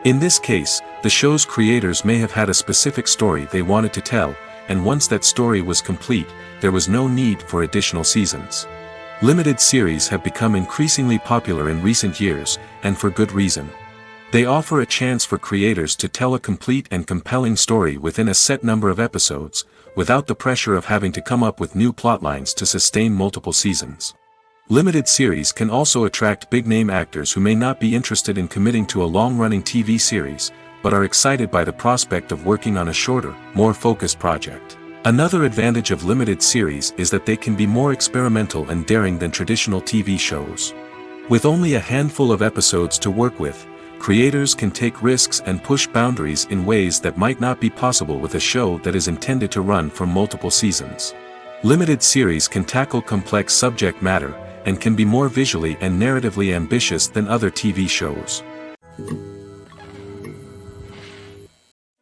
In this case, the show's creators may have had a specific story they wanted to tell, and once that story was complete, there was no need for additional seasons. Limited series have become increasingly popular in recent years, and for good reason. They offer a chance for creators to tell a complete and compelling story within a set number of episodes, without the pressure of having to come up with new plotlines to sustain multiple seasons. Limited series can also attract big-name actors who may not be interested in committing to a long-running TV series, but are excited by the prospect of working on a shorter, more focused project. Another advantage of limited series is that they can be more experimental and daring than traditional TV shows. With only a handful of episodes to work with, creators can take risks and push boundaries in ways that might not be possible with a show that is intended to run for multiple seasons. Limited series can tackle complex subject matter, and can be more visually and narratively ambitious than other TV shows.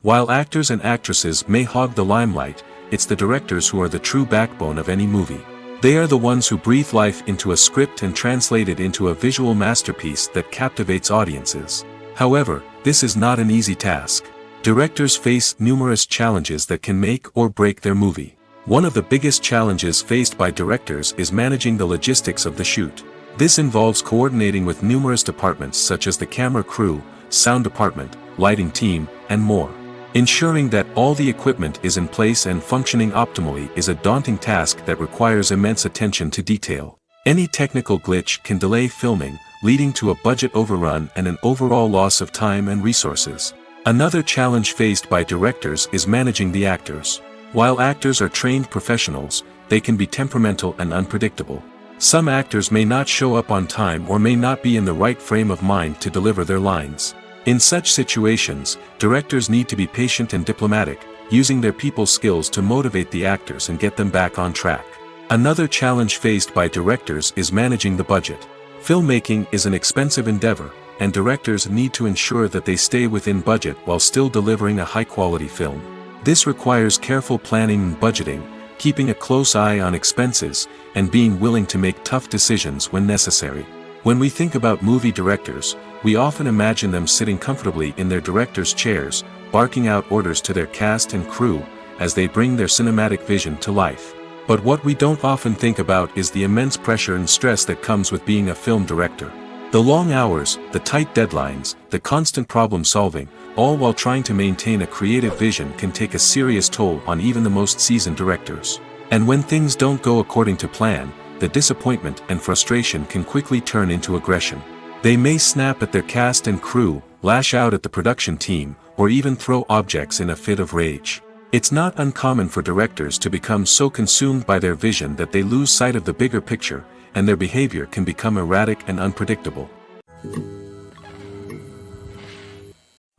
While actors and actresses may hog the limelight, it's the directors who are the true backbone of any movie. They are the ones who breathe life into a script and translate it into a visual masterpiece that captivates audiences. However, this is not an easy task. Directors face numerous challenges that can make or break their movie. One of the biggest challenges faced by directors is managing the logistics of the shoot. This involves coordinating with numerous departments such as the camera crew, sound department, lighting team, and more. Ensuring that all the equipment is in place and functioning optimally is a daunting task that requires immense attention to detail. Any technical glitch can delay filming, leading to a budget overrun and an overall loss of time and resources. Another challenge faced by directors is managing the actors. While actors are trained professionals, they can be temperamental and unpredictable. Some actors may not show up on time or may not be in the right frame of mind to deliver their lines. In such situations, directors need to be patient and diplomatic, using their people skills to motivate the actors and get them back on track. Another challenge faced by directors is managing the budget. Filmmaking is an expensive endeavor, and directors need to ensure that they stay within budget while still delivering a high-quality film. This requires careful planning and budgeting, keeping a close eye on expenses, and being willing to make tough decisions when necessary. When we think about movie directors, we often imagine them sitting comfortably in their director's chairs, barking out orders to their cast and crew, as they bring their cinematic vision to life. But what we don't often think about is the immense pressure and stress that comes with being a film director. The long hours, the tight deadlines, the constant problem solving, all while trying to maintain a creative vision can take a serious toll on even the most seasoned directors. And when things don't go according to plan, the disappointment and frustration can quickly turn into aggression. They may snap at their cast and crew, lash out at the production team, or even throw objects in a fit of rage. It's not uncommon for directors to become so consumed by their vision that they lose sight of the bigger picture, and their behavior can become erratic and unpredictable.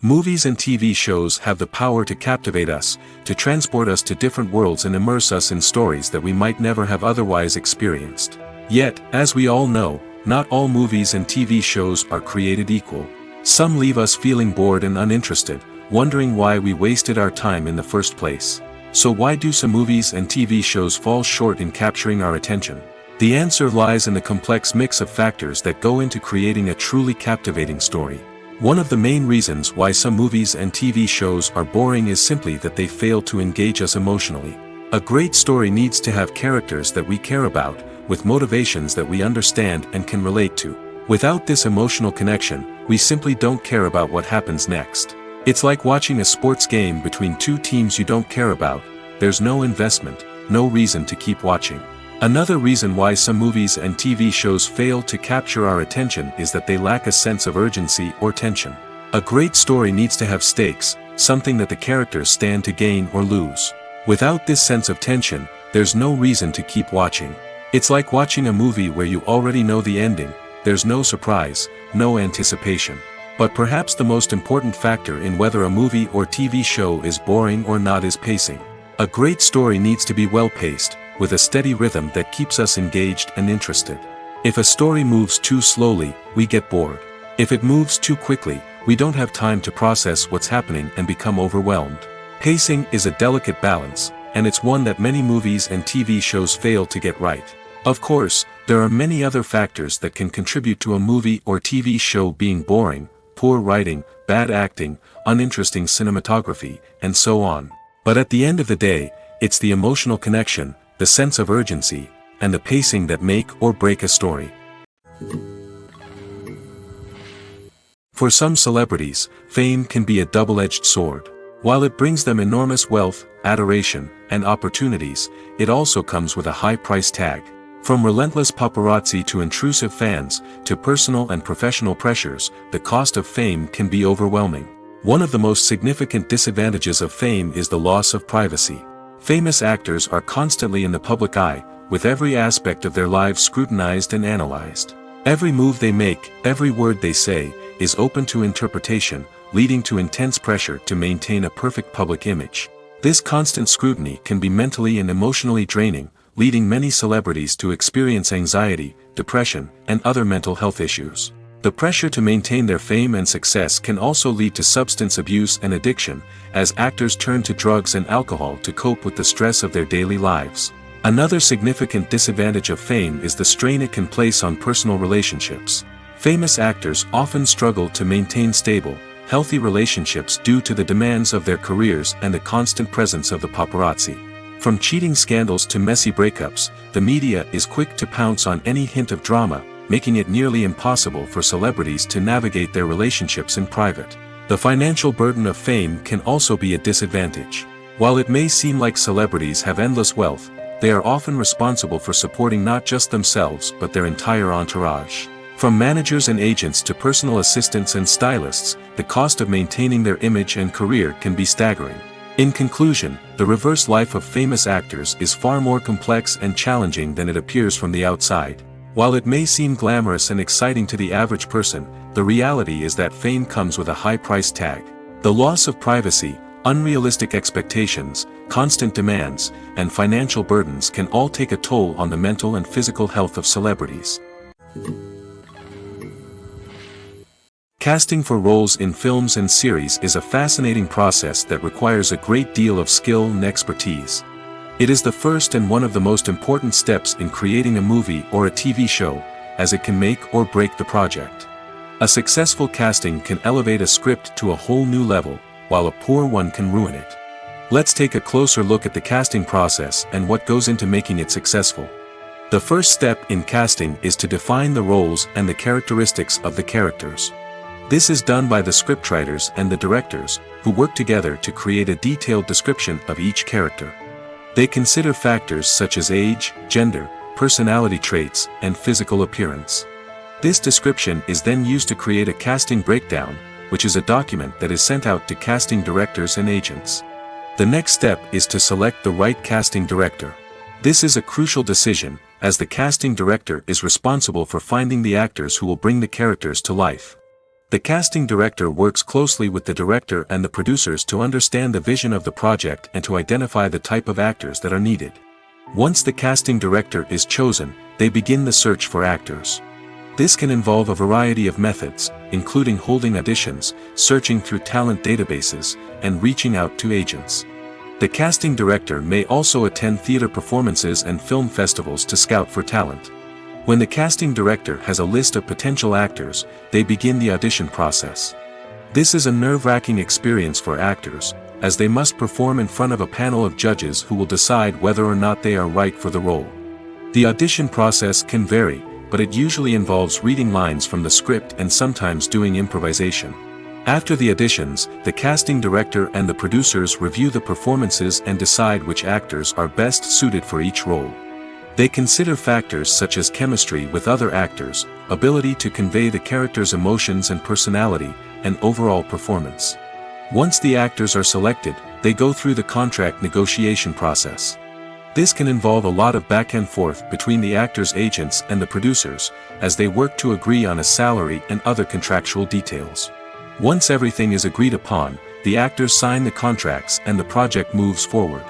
Movies and TV shows have the power to captivate us, to transport us to different worlds and immerse us in stories that we might never have otherwise experienced. Yet, as we all know, not all movies and TV shows are created equal. Some leave us feeling bored and uninterested, wondering why we wasted our time in the first place. So why do some movies and TV shows fall short in capturing our attention? The answer lies in the complex mix of factors that go into creating a truly captivating story. One of the main reasons why some movies and TV shows are boring is simply that they fail to engage us emotionally. A great story needs to have characters that we care about, with motivations that we understand and can relate to. Without this emotional connection, we simply don't care about what happens next. It's like watching a sports game between two teams you don't care about. There's no investment, no reason to keep watching. Another reason why some movies and TV shows fail to capture our attention is that they lack a sense of urgency or tension. A great story needs to have stakes, something that the characters stand to gain or lose. Without this sense of tension, there's no reason to keep watching. It's like watching a movie where you already know the ending. There's no surprise, no anticipation. But perhaps the most important factor in whether a movie or TV show is boring or not is pacing. A great story needs to be well-paced, with a steady rhythm that keeps us engaged and interested. If a story moves too slowly, we get bored. If it moves too quickly, we don't have time to process what's happening and become overwhelmed. Pacing is a delicate balance, and it's one that many movies and TV shows fail to get right. Of course, there are many other factors that can contribute to a movie or TV show being boring: poor writing, bad acting, uninteresting cinematography, and so on. But at the end of the day, it's the emotional connection, the sense of urgency, and the pacing that make or break a story. For some celebrities, fame can be a double-edged sword. While it brings them enormous wealth, adoration, and opportunities, it also comes with a high price tag. From relentless paparazzi to intrusive fans, to personal and professional pressures, the cost of fame can be overwhelming. One of the most significant disadvantages of fame is the loss of privacy. Famous actors are constantly in the public eye, with every aspect of their lives scrutinized and analyzed. Every move they make, every word they say, is open to interpretation, leading to intense pressure to maintain a perfect public image. This constant scrutiny can be mentally and emotionally draining, leading many celebrities to experience anxiety, depression, and other mental health issues. The pressure to maintain their fame and success can also lead to substance abuse and addiction, as actors turn to drugs and alcohol to cope with the stress of their daily lives. Another significant disadvantage of fame is the strain it can place on personal relationships. Famous actors often struggle to maintain stable, healthy relationships due to the demands of their careers and the constant presence of the paparazzi. From cheating scandals to messy breakups, the media is quick to pounce on any hint of drama, making it nearly impossible for celebrities to navigate their relationships in private. The financial burden of fame can also be a disadvantage. While it may seem like celebrities have endless wealth, they are often responsible for supporting not just themselves but their entire entourage. From managers and agents to personal assistants and stylists, the cost of maintaining their image and career can be staggering. In conclusion, the reverse life of famous actors is far more complex and challenging than it appears from the outside. While it may seem glamorous and exciting to the average person, the reality is that fame comes with a high price tag. The loss of privacy, unrealistic expectations, constant demands, and financial burdens can all take a toll on the mental and physical health of celebrities. Casting for roles in films and series is a fascinating process that requires a great deal of skill and expertise. It is the first and one of the most important steps in creating a movie or a TV show, as it can make or break the project. A successful casting can elevate a script to a whole new level, while a poor one can ruin it. Let's take a closer look at the casting process and what goes into making it successful. The first step in casting is to define the roles and the characteristics of the characters. This is done by the scriptwriters and the directors, who work together to create a detailed description of each character. They consider factors such as age, gender, personality traits, and physical appearance. This description is then used to create a casting breakdown, which is a document that is sent out to casting directors and agents. The next step is to select the right casting director. This is a crucial decision, as the casting director is responsible for finding the actors who will bring the characters to life. The casting director works closely with the director and the producers to understand the vision of the project and to identify the type of actors that are needed. Once the casting director is chosen, they begin the search for actors. This can involve a variety of methods, including holding auditions, searching through talent databases, and reaching out to agents. The casting director may also attend theater performances and film festivals to scout for talent. When the casting director has a list of potential actors, they begin the audition process. This is a nerve-wracking experience for actors, as they must perform in front of a panel of judges who will decide whether or not they are right for the role. The audition process can vary, but it usually involves reading lines from the script and sometimes doing improvisation. After the auditions, the casting director and the producers review the performances and decide which actors are best suited for each role. They consider factors such as chemistry with other actors, ability to convey the character's emotions and personality, and overall performance. Once the actors are selected, they go through the contract negotiation process. This can involve a lot of back and forth between the actors' agents and the producers, as they work to agree on a salary and other contractual details. Once everything is agreed upon, the actors sign the contracts and the project moves forward.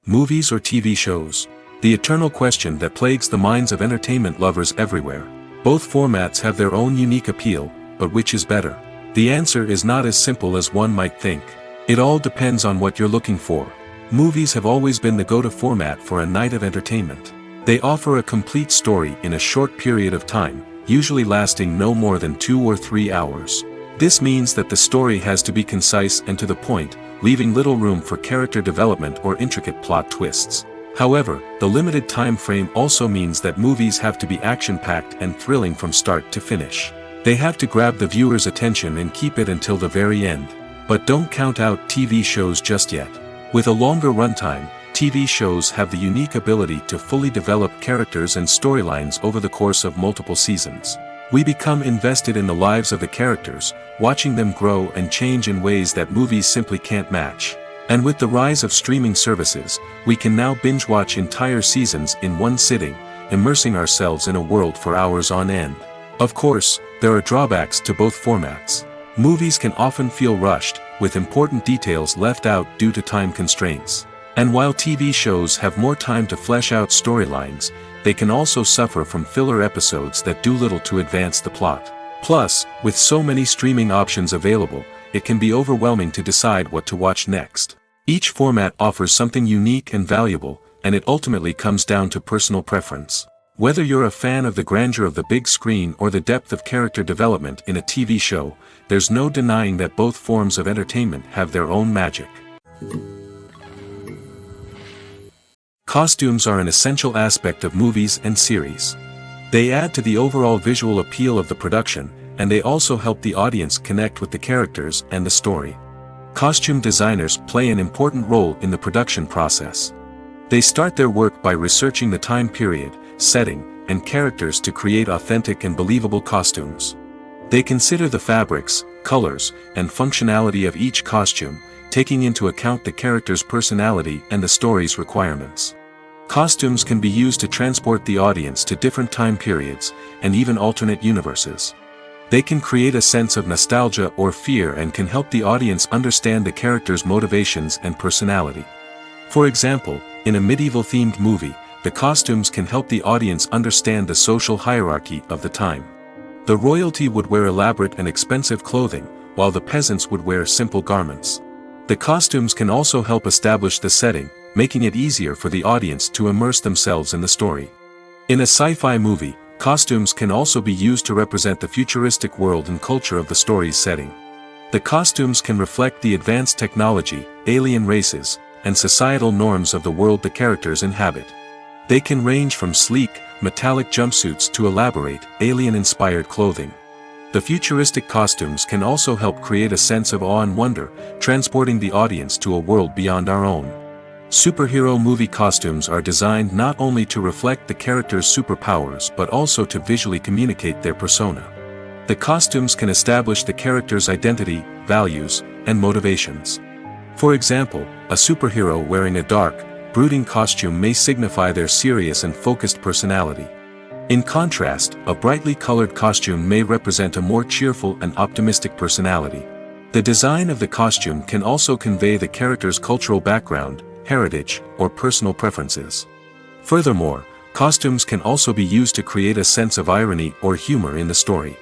Movies or TV shows? The eternal question that plagues the minds of entertainment lovers everywhere. Both formats have their own unique appeal, but which is better? The answer is not as simple as one might think. It all depends on what you're looking for. Movies have always been the go-to format for a night of entertainment. They offer a complete story in a short period of time, usually lasting no more than 2 or 3 hours. This means that the story has to be concise and to the point, leaving little room for character development or intricate plot twists. However, the limited time frame also means that movies have to be action-packed and thrilling from start to finish. They have to grab the viewer's attention and keep it until the very end. But don't count out TV shows just yet. With a longer runtime, TV shows have the unique ability to fully develop characters and storylines over the course of multiple seasons. We become invested in the lives of the characters, watching them grow and change in ways that movies simply can't match. And with the rise of streaming services, we can now binge-watch entire seasons in one sitting, immersing ourselves in a world for hours on end. Of course, there are drawbacks to both formats. Movies can often feel rushed, with important details left out due to time constraints. And while TV shows have more time to flesh out storylines, they can also suffer from filler episodes that do little to advance the plot. Plus, with so many streaming options available, it can be overwhelming to decide what to watch next. Each format offers something unique and valuable, and it ultimately comes down to personal preference. Whether you're a fan of the grandeur of the big screen or the depth of character development in a TV show, there's no denying that both forms of entertainment have their own magic. Costumes are an essential aspect of movies and series. They add to the overall visual appeal of the production, and they also help the audience connect with the characters and the story. Costume designers play an important role in the production process. They start their work by researching the time period, setting, and characters to create authentic and believable costumes. They consider the fabrics, colors, and functionality of each costume, taking into account the character's personality and the story's requirements. Costumes can be used to transport the audience to different time periods, and even alternate universes. They can create a sense of nostalgia or fear and can help the audience understand the character's motivations and personality. For example, in a medieval-themed movie, the costumes can help the audience understand the social hierarchy of the time. The royalty would wear elaborate and expensive clothing, while the peasants would wear simple garments. The costumes can also help establish the setting, making it easier for the audience to immerse themselves in the story. In a sci-fi movie, costumes can also be used to represent the futuristic world and culture of the story's setting. The costumes can reflect the advanced technology, alien races, and societal norms of the world the characters inhabit. They can range from sleek, metallic jumpsuits to elaborate, alien-inspired clothing. The futuristic costumes can also help create a sense of awe and wonder, transporting the audience to a world beyond our own. Superhero movie costumes are designed not only to reflect the character's superpowers but also to visually communicate their persona. The costumes can establish the character's identity, values, and motivations. For example, a superhero wearing a dark, brooding costume may signify their serious and focused personality. In contrast, a brightly colored costume may represent a more cheerful and optimistic personality. The design of the costume can also convey the character's cultural background, heritage, or personal preferences. Furthermore, costumes can also be used to create a sense of irony or humor in the story.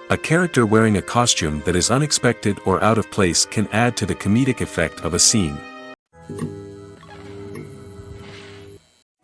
A character wearing a costume that is unexpected or out of place can add to the comedic effect of a scene.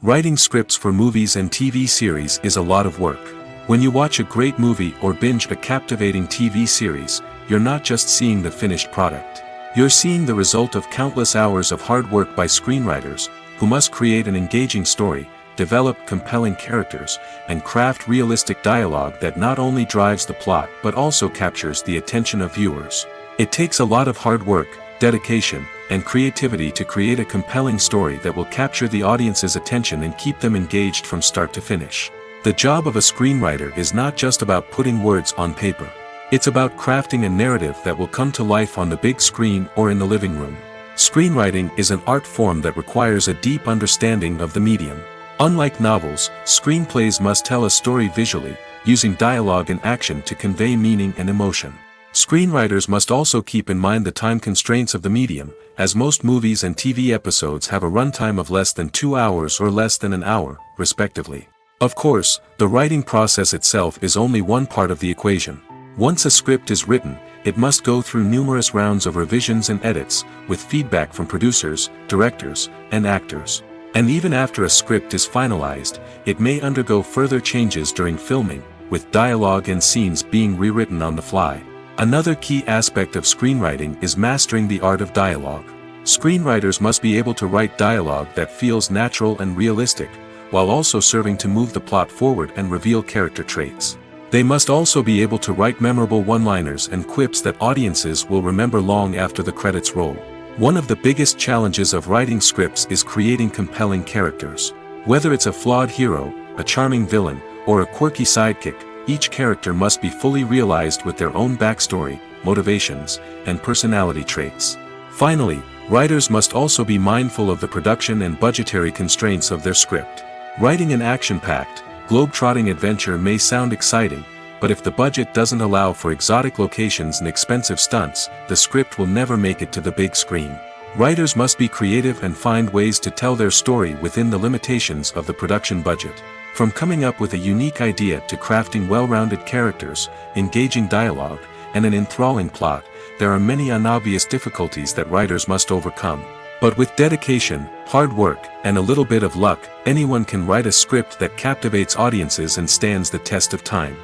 Writing scripts for movies and TV series is a lot of work. When you watch a great movie or binge a captivating TV series, you're not just seeing the finished product. You're seeing the result of countless hours of hard work by screenwriters, who must create an engaging story, develop compelling characters, and craft realistic dialogue that not only drives the plot but also captures the attention of viewers. It takes a lot of hard work, dedication, and creativity to create a compelling story that will capture the audience's attention and keep them engaged from start to finish. The job of a screenwriter is not just about putting words on paper. It's about crafting a narrative that will come to life on the big screen or in the living room. Screenwriting is an art form that requires a deep understanding of the medium. Unlike novels, screenplays must tell a story visually, using dialogue and action to convey meaning and emotion. Screenwriters must also keep in mind the time constraints of the medium, as most movies and TV episodes have a runtime of less than 2 hours or less than an hour, respectively. Of course, the writing process itself is only one part of the equation. Once a script is written, it must go through numerous rounds of revisions and edits, with feedback from producers, directors, and actors. And even after a script is finalized, it may undergo further changes during filming, with dialogue and scenes being rewritten on the fly. Another key aspect of screenwriting is mastering the art of dialogue. Screenwriters must be able to write dialogue that feels natural and realistic, while also serving to move the plot forward and reveal character traits. They must also be able to write memorable one-liners and quips that audiences will remember long after the credits roll. One of the biggest challenges of writing scripts is creating compelling characters. Whether it's a flawed hero, a charming villain, or a quirky sidekick, each character must be fully realized with their own backstory, motivations, and personality traits. Finally, writers must also be mindful of the production and budgetary constraints of their script. Writing an action-packed, globe-trotting adventure may sound exciting, but if the budget doesn't allow for exotic locations and expensive stunts, the script will never make it to the big screen. Writers must be creative and find ways to tell their story within the limitations of the production budget. From coming up with a unique idea to crafting well-rounded characters, engaging dialogue, and an enthralling plot, there are many unobvious difficulties that writers must overcome. But with dedication, hard work, and a little bit of luck, anyone can write a script that captivates audiences and stands the test of time.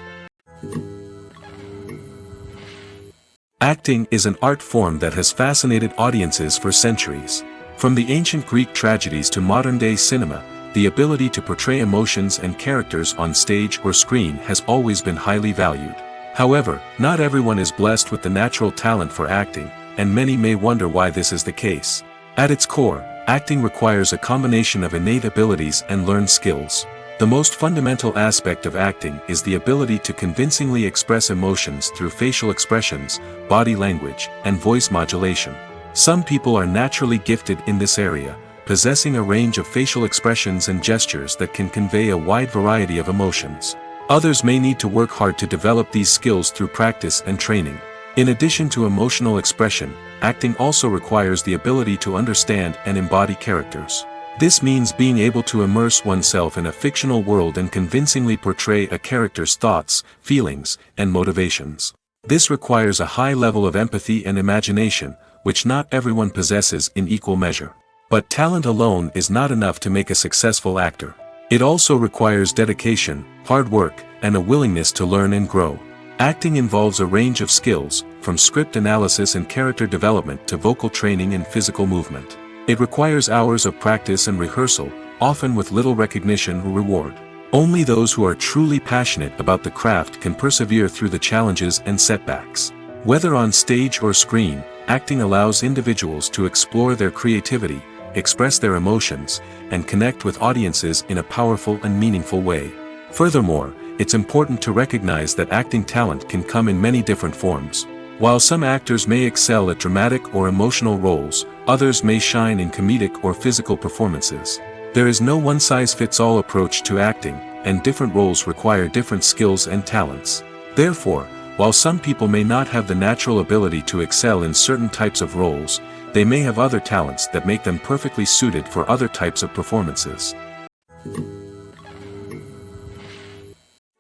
Acting is an art form that has fascinated audiences for centuries. From the ancient Greek tragedies to modern-day cinema, the ability to portray emotions and characters on stage or screen has always been highly valued. However, not everyone is blessed with the natural talent for acting, and many may wonder why this is the case. At its core, acting requires a combination of innate abilities and learned skills. The most fundamental aspect of acting is the ability to convincingly express emotions through facial expressions, body language, and voice modulation. Some people are naturally gifted in this area, possessing a range of facial expressions and gestures that can convey a wide variety of emotions. Others may need to work hard to develop these skills through practice and training. In addition to emotional expression, acting also requires the ability to understand and embody characters. This means being able to immerse oneself in a fictional world and convincingly portray a character's thoughts, feelings, and motivations. This requires a high level of empathy and imagination, which not everyone possesses in equal measure. But talent alone is not enough to make a successful actor. It also requires dedication, hard work, and a willingness to learn and grow. Acting involves a range of skills, from script analysis and character development to vocal training and physical movement. It requires hours of practice and rehearsal, often with little recognition or reward. Only those who are truly passionate about the craft can persevere through the challenges and setbacks. Whether on stage or screen, acting allows individuals to explore their creativity, express their emotions, and connect with audiences in a powerful and meaningful way. Furthermore, it's important to recognize that acting talent can come in many different forms. While some actors may excel at dramatic or emotional roles, others may shine in comedic or physical performances. There is no one-size-fits-all approach to acting, and different roles require different skills and talents. Therefore, while some people may not have the natural ability to excel in certain types of roles, they may have other talents that make them perfectly suited for other types of performances.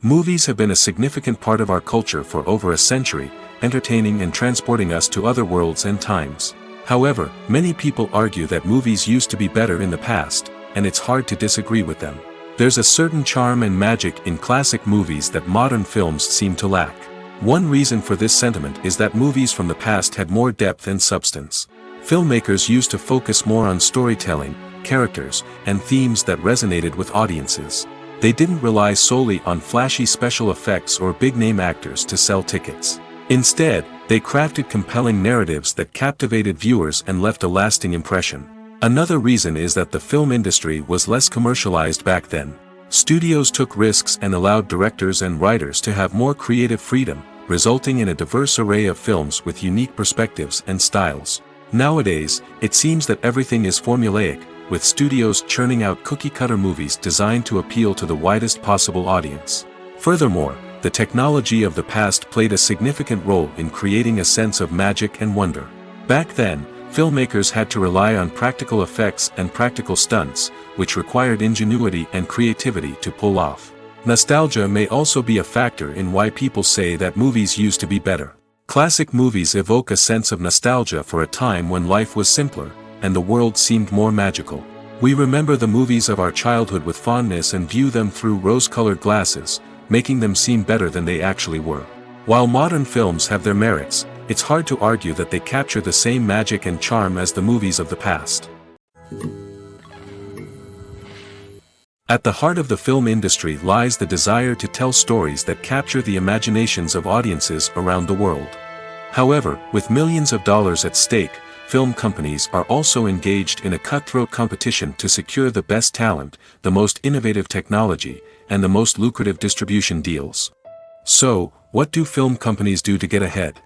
Movies have been a significant part of our culture for over a century, entertaining and transporting us to other worlds and times. However, many people argue that movies used to be better in the past, and it's hard to disagree with them. There's a certain charm and magic in classic movies that modern films seem to lack. One reason for this sentiment is that movies from the past had more depth and substance. Filmmakers used to focus more on storytelling, characters, and themes that resonated with audiences. They didn't rely solely on flashy special effects or big-name actors to sell tickets. Instead, they crafted compelling narratives that captivated viewers and left a lasting impression. Another reason is that the film industry was less commercialized back then. Studios took risks and allowed directors and writers to have more creative freedom, resulting in a diverse array of films with unique perspectives and styles. Nowadays, it seems that everything is formulaic, with studios churning out cookie-cutter movies designed to appeal to the widest possible audience. Furthermore, the technology of the past played a significant role in creating a sense of magic and wonder. Back then, filmmakers had to rely on practical effects and practical stunts, which required ingenuity and creativity to pull off. Nostalgia may also be a factor in why people say that movies used to be better. Classic movies evoke a sense of nostalgia for a time when life was simpler, and the world seemed more magical. We remember the movies of our childhood with fondness and view them through rose-colored glasses, making them seem better than they actually were. While modern films have their merits, it's hard to argue that they capture the same magic and charm as the movies of the past. At the heart of the film industry lies the desire to tell stories that capture the imaginations of audiences around the world. However, with millions of dollars at stake, film companies are also engaged in a cutthroat competition to secure the best talent, the most innovative technology, and the most lucrative distribution deals. So, what do film companies do to get ahead?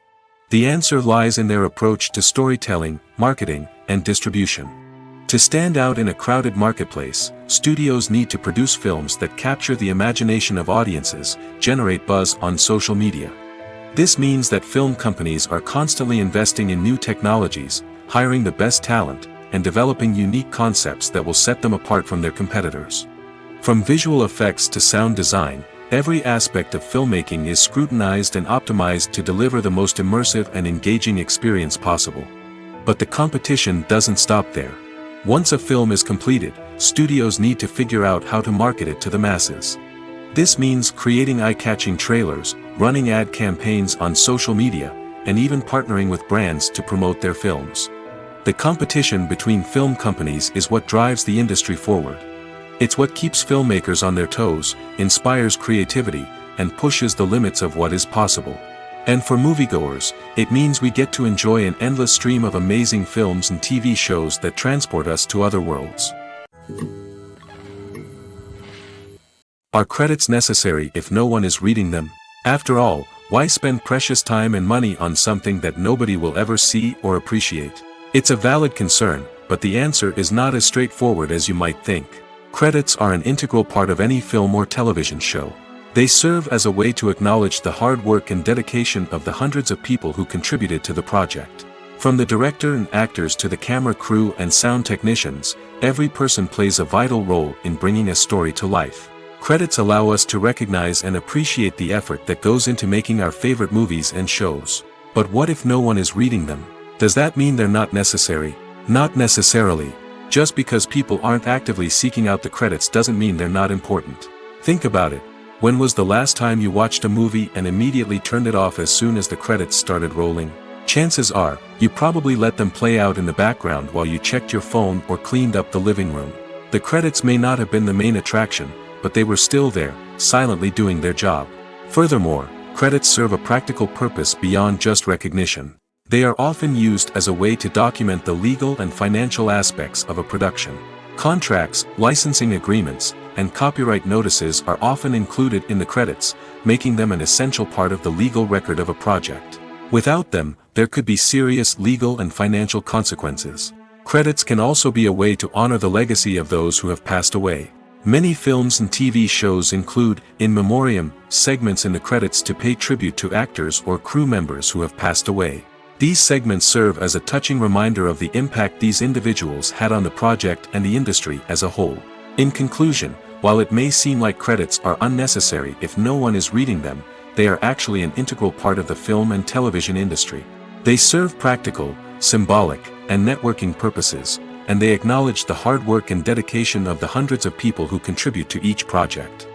The answer lies in their approach to storytelling, marketing, and distribution. To stand out in a crowded marketplace, studios need to produce films that capture the imagination of audiences, generate buzz on social media. This means that film companies are constantly investing in new technologies, hiring the best talent, and developing unique concepts that will set them apart from their competitors. From visual effects to sound design, every aspect of filmmaking is scrutinized and optimized to deliver the most immersive and engaging experience possible. But the competition doesn't stop there. Once a film is completed, studios need to figure out how to market it to the masses. This means creating eye-catching trailers, running ad campaigns on social media, and even partnering with brands to promote their films. The competition between film companies is what drives the industry forward. It's what keeps filmmakers on their toes, inspires creativity, and pushes the limits of what is possible. And for moviegoers, it means we get to enjoy an endless stream of amazing films and TV shows that transport us to other worlds. Are credits necessary if no one is reading them? After all, why spend precious time and money on something that nobody will ever see or appreciate? It's a valid concern, but the answer is not as straightforward as you might think. Credits are an integral part of any film or television show. They serve as a way to acknowledge the hard work and dedication of the hundreds of people who contributed to the project. From the director and actors to the camera crew and sound technicians, every person plays a vital role in bringing a story to life. Credits allow us to recognize and appreciate the effort that goes into making our favorite movies and shows. But what if no one is reading them? Does that mean they're not necessary? Not necessarily. Just because people aren't actively seeking out the credits doesn't mean they're not important. Think about it. When was the last time you watched a movie and immediately turned it off as soon as the credits started rolling? Chances are, you probably let them play out in the background while you checked your phone or cleaned up the living room. The credits may not have been the main attraction, but they were still there, silently doing their job. Furthermore, credits serve a practical purpose beyond just recognition. They are often used as a way to document the legal and financial aspects of a production. Contracts, licensing agreements, and copyright notices are often included in the credits, making them an essential part of the legal record of a project. Without them, there could be serious legal and financial consequences. Credits can also be a way to honor the legacy of those who have passed away. Many films and TV shows include, in memoriam, segments in the credits to pay tribute to actors or crew members who have passed away. These segments serve as a touching reminder of the impact these individuals had on the project and the industry as a whole. In conclusion, while it may seem like credits are unnecessary if no one is reading them, they are actually an integral part of the film and television industry. They serve practical, symbolic, and networking purposes, and they acknowledge the hard work and dedication of the hundreds of people who contribute to each project.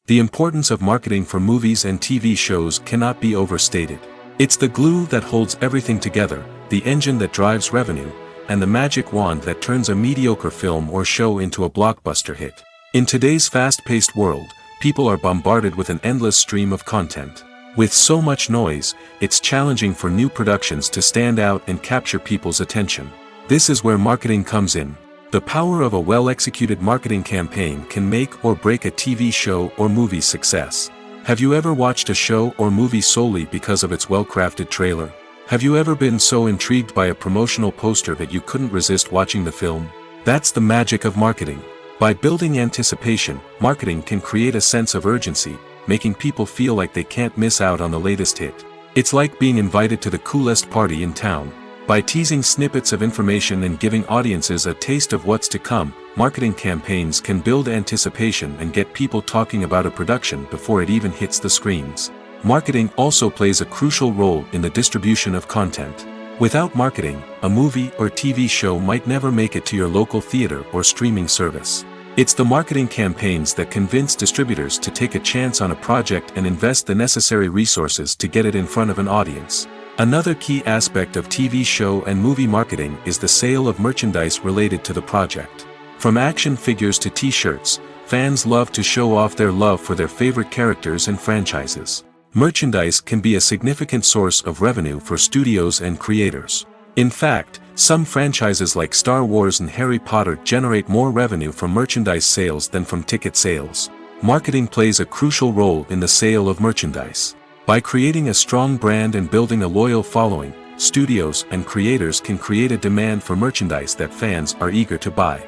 The importance of marketing for movies and TV shows cannot be overstated. It's the glue that holds everything together, the engine that drives revenue, and the magic wand that turns a mediocre film or show into a blockbuster hit. In today's fast-paced world, people are bombarded with an endless stream of content. With so much noise, it's challenging for new productions to stand out and capture people's attention. This is where marketing comes in. The power of a well-executed marketing campaign can make or break a TV show or movie's success. Have you ever watched a show or movie solely because of its well-crafted trailer? Have you ever been so intrigued by a promotional poster that you couldn't resist watching the film? That's the magic of marketing. By building anticipation, marketing can create a sense of urgency, making people feel like they can't miss out on the latest hit. It's like being invited to the coolest party in town. By teasing snippets of information and giving audiences a taste of what's to come, marketing campaigns can build anticipation and get people talking about a production before it even hits the screens. Marketing also plays a crucial role in the distribution of content. Without marketing, a movie or TV show might never make it to your local theater or streaming service. It's the marketing campaigns that convince distributors to take a chance on a project and invest the necessary resources to get it in front of an audience. Another key aspect of TV show and movie marketing is the sale of merchandise related to the project. From action figures to t-shirts, fans love to show off their love for their favorite characters and franchises. Merchandise can be a significant source of revenue for studios and creators. In fact, some franchises like Star Wars and Harry Potter generate more revenue from merchandise sales than from ticket sales. Marketing plays a crucial role in the sale of merchandise. By creating a strong brand and building a loyal following, studios and creators can create a demand for merchandise that fans are eager to buy.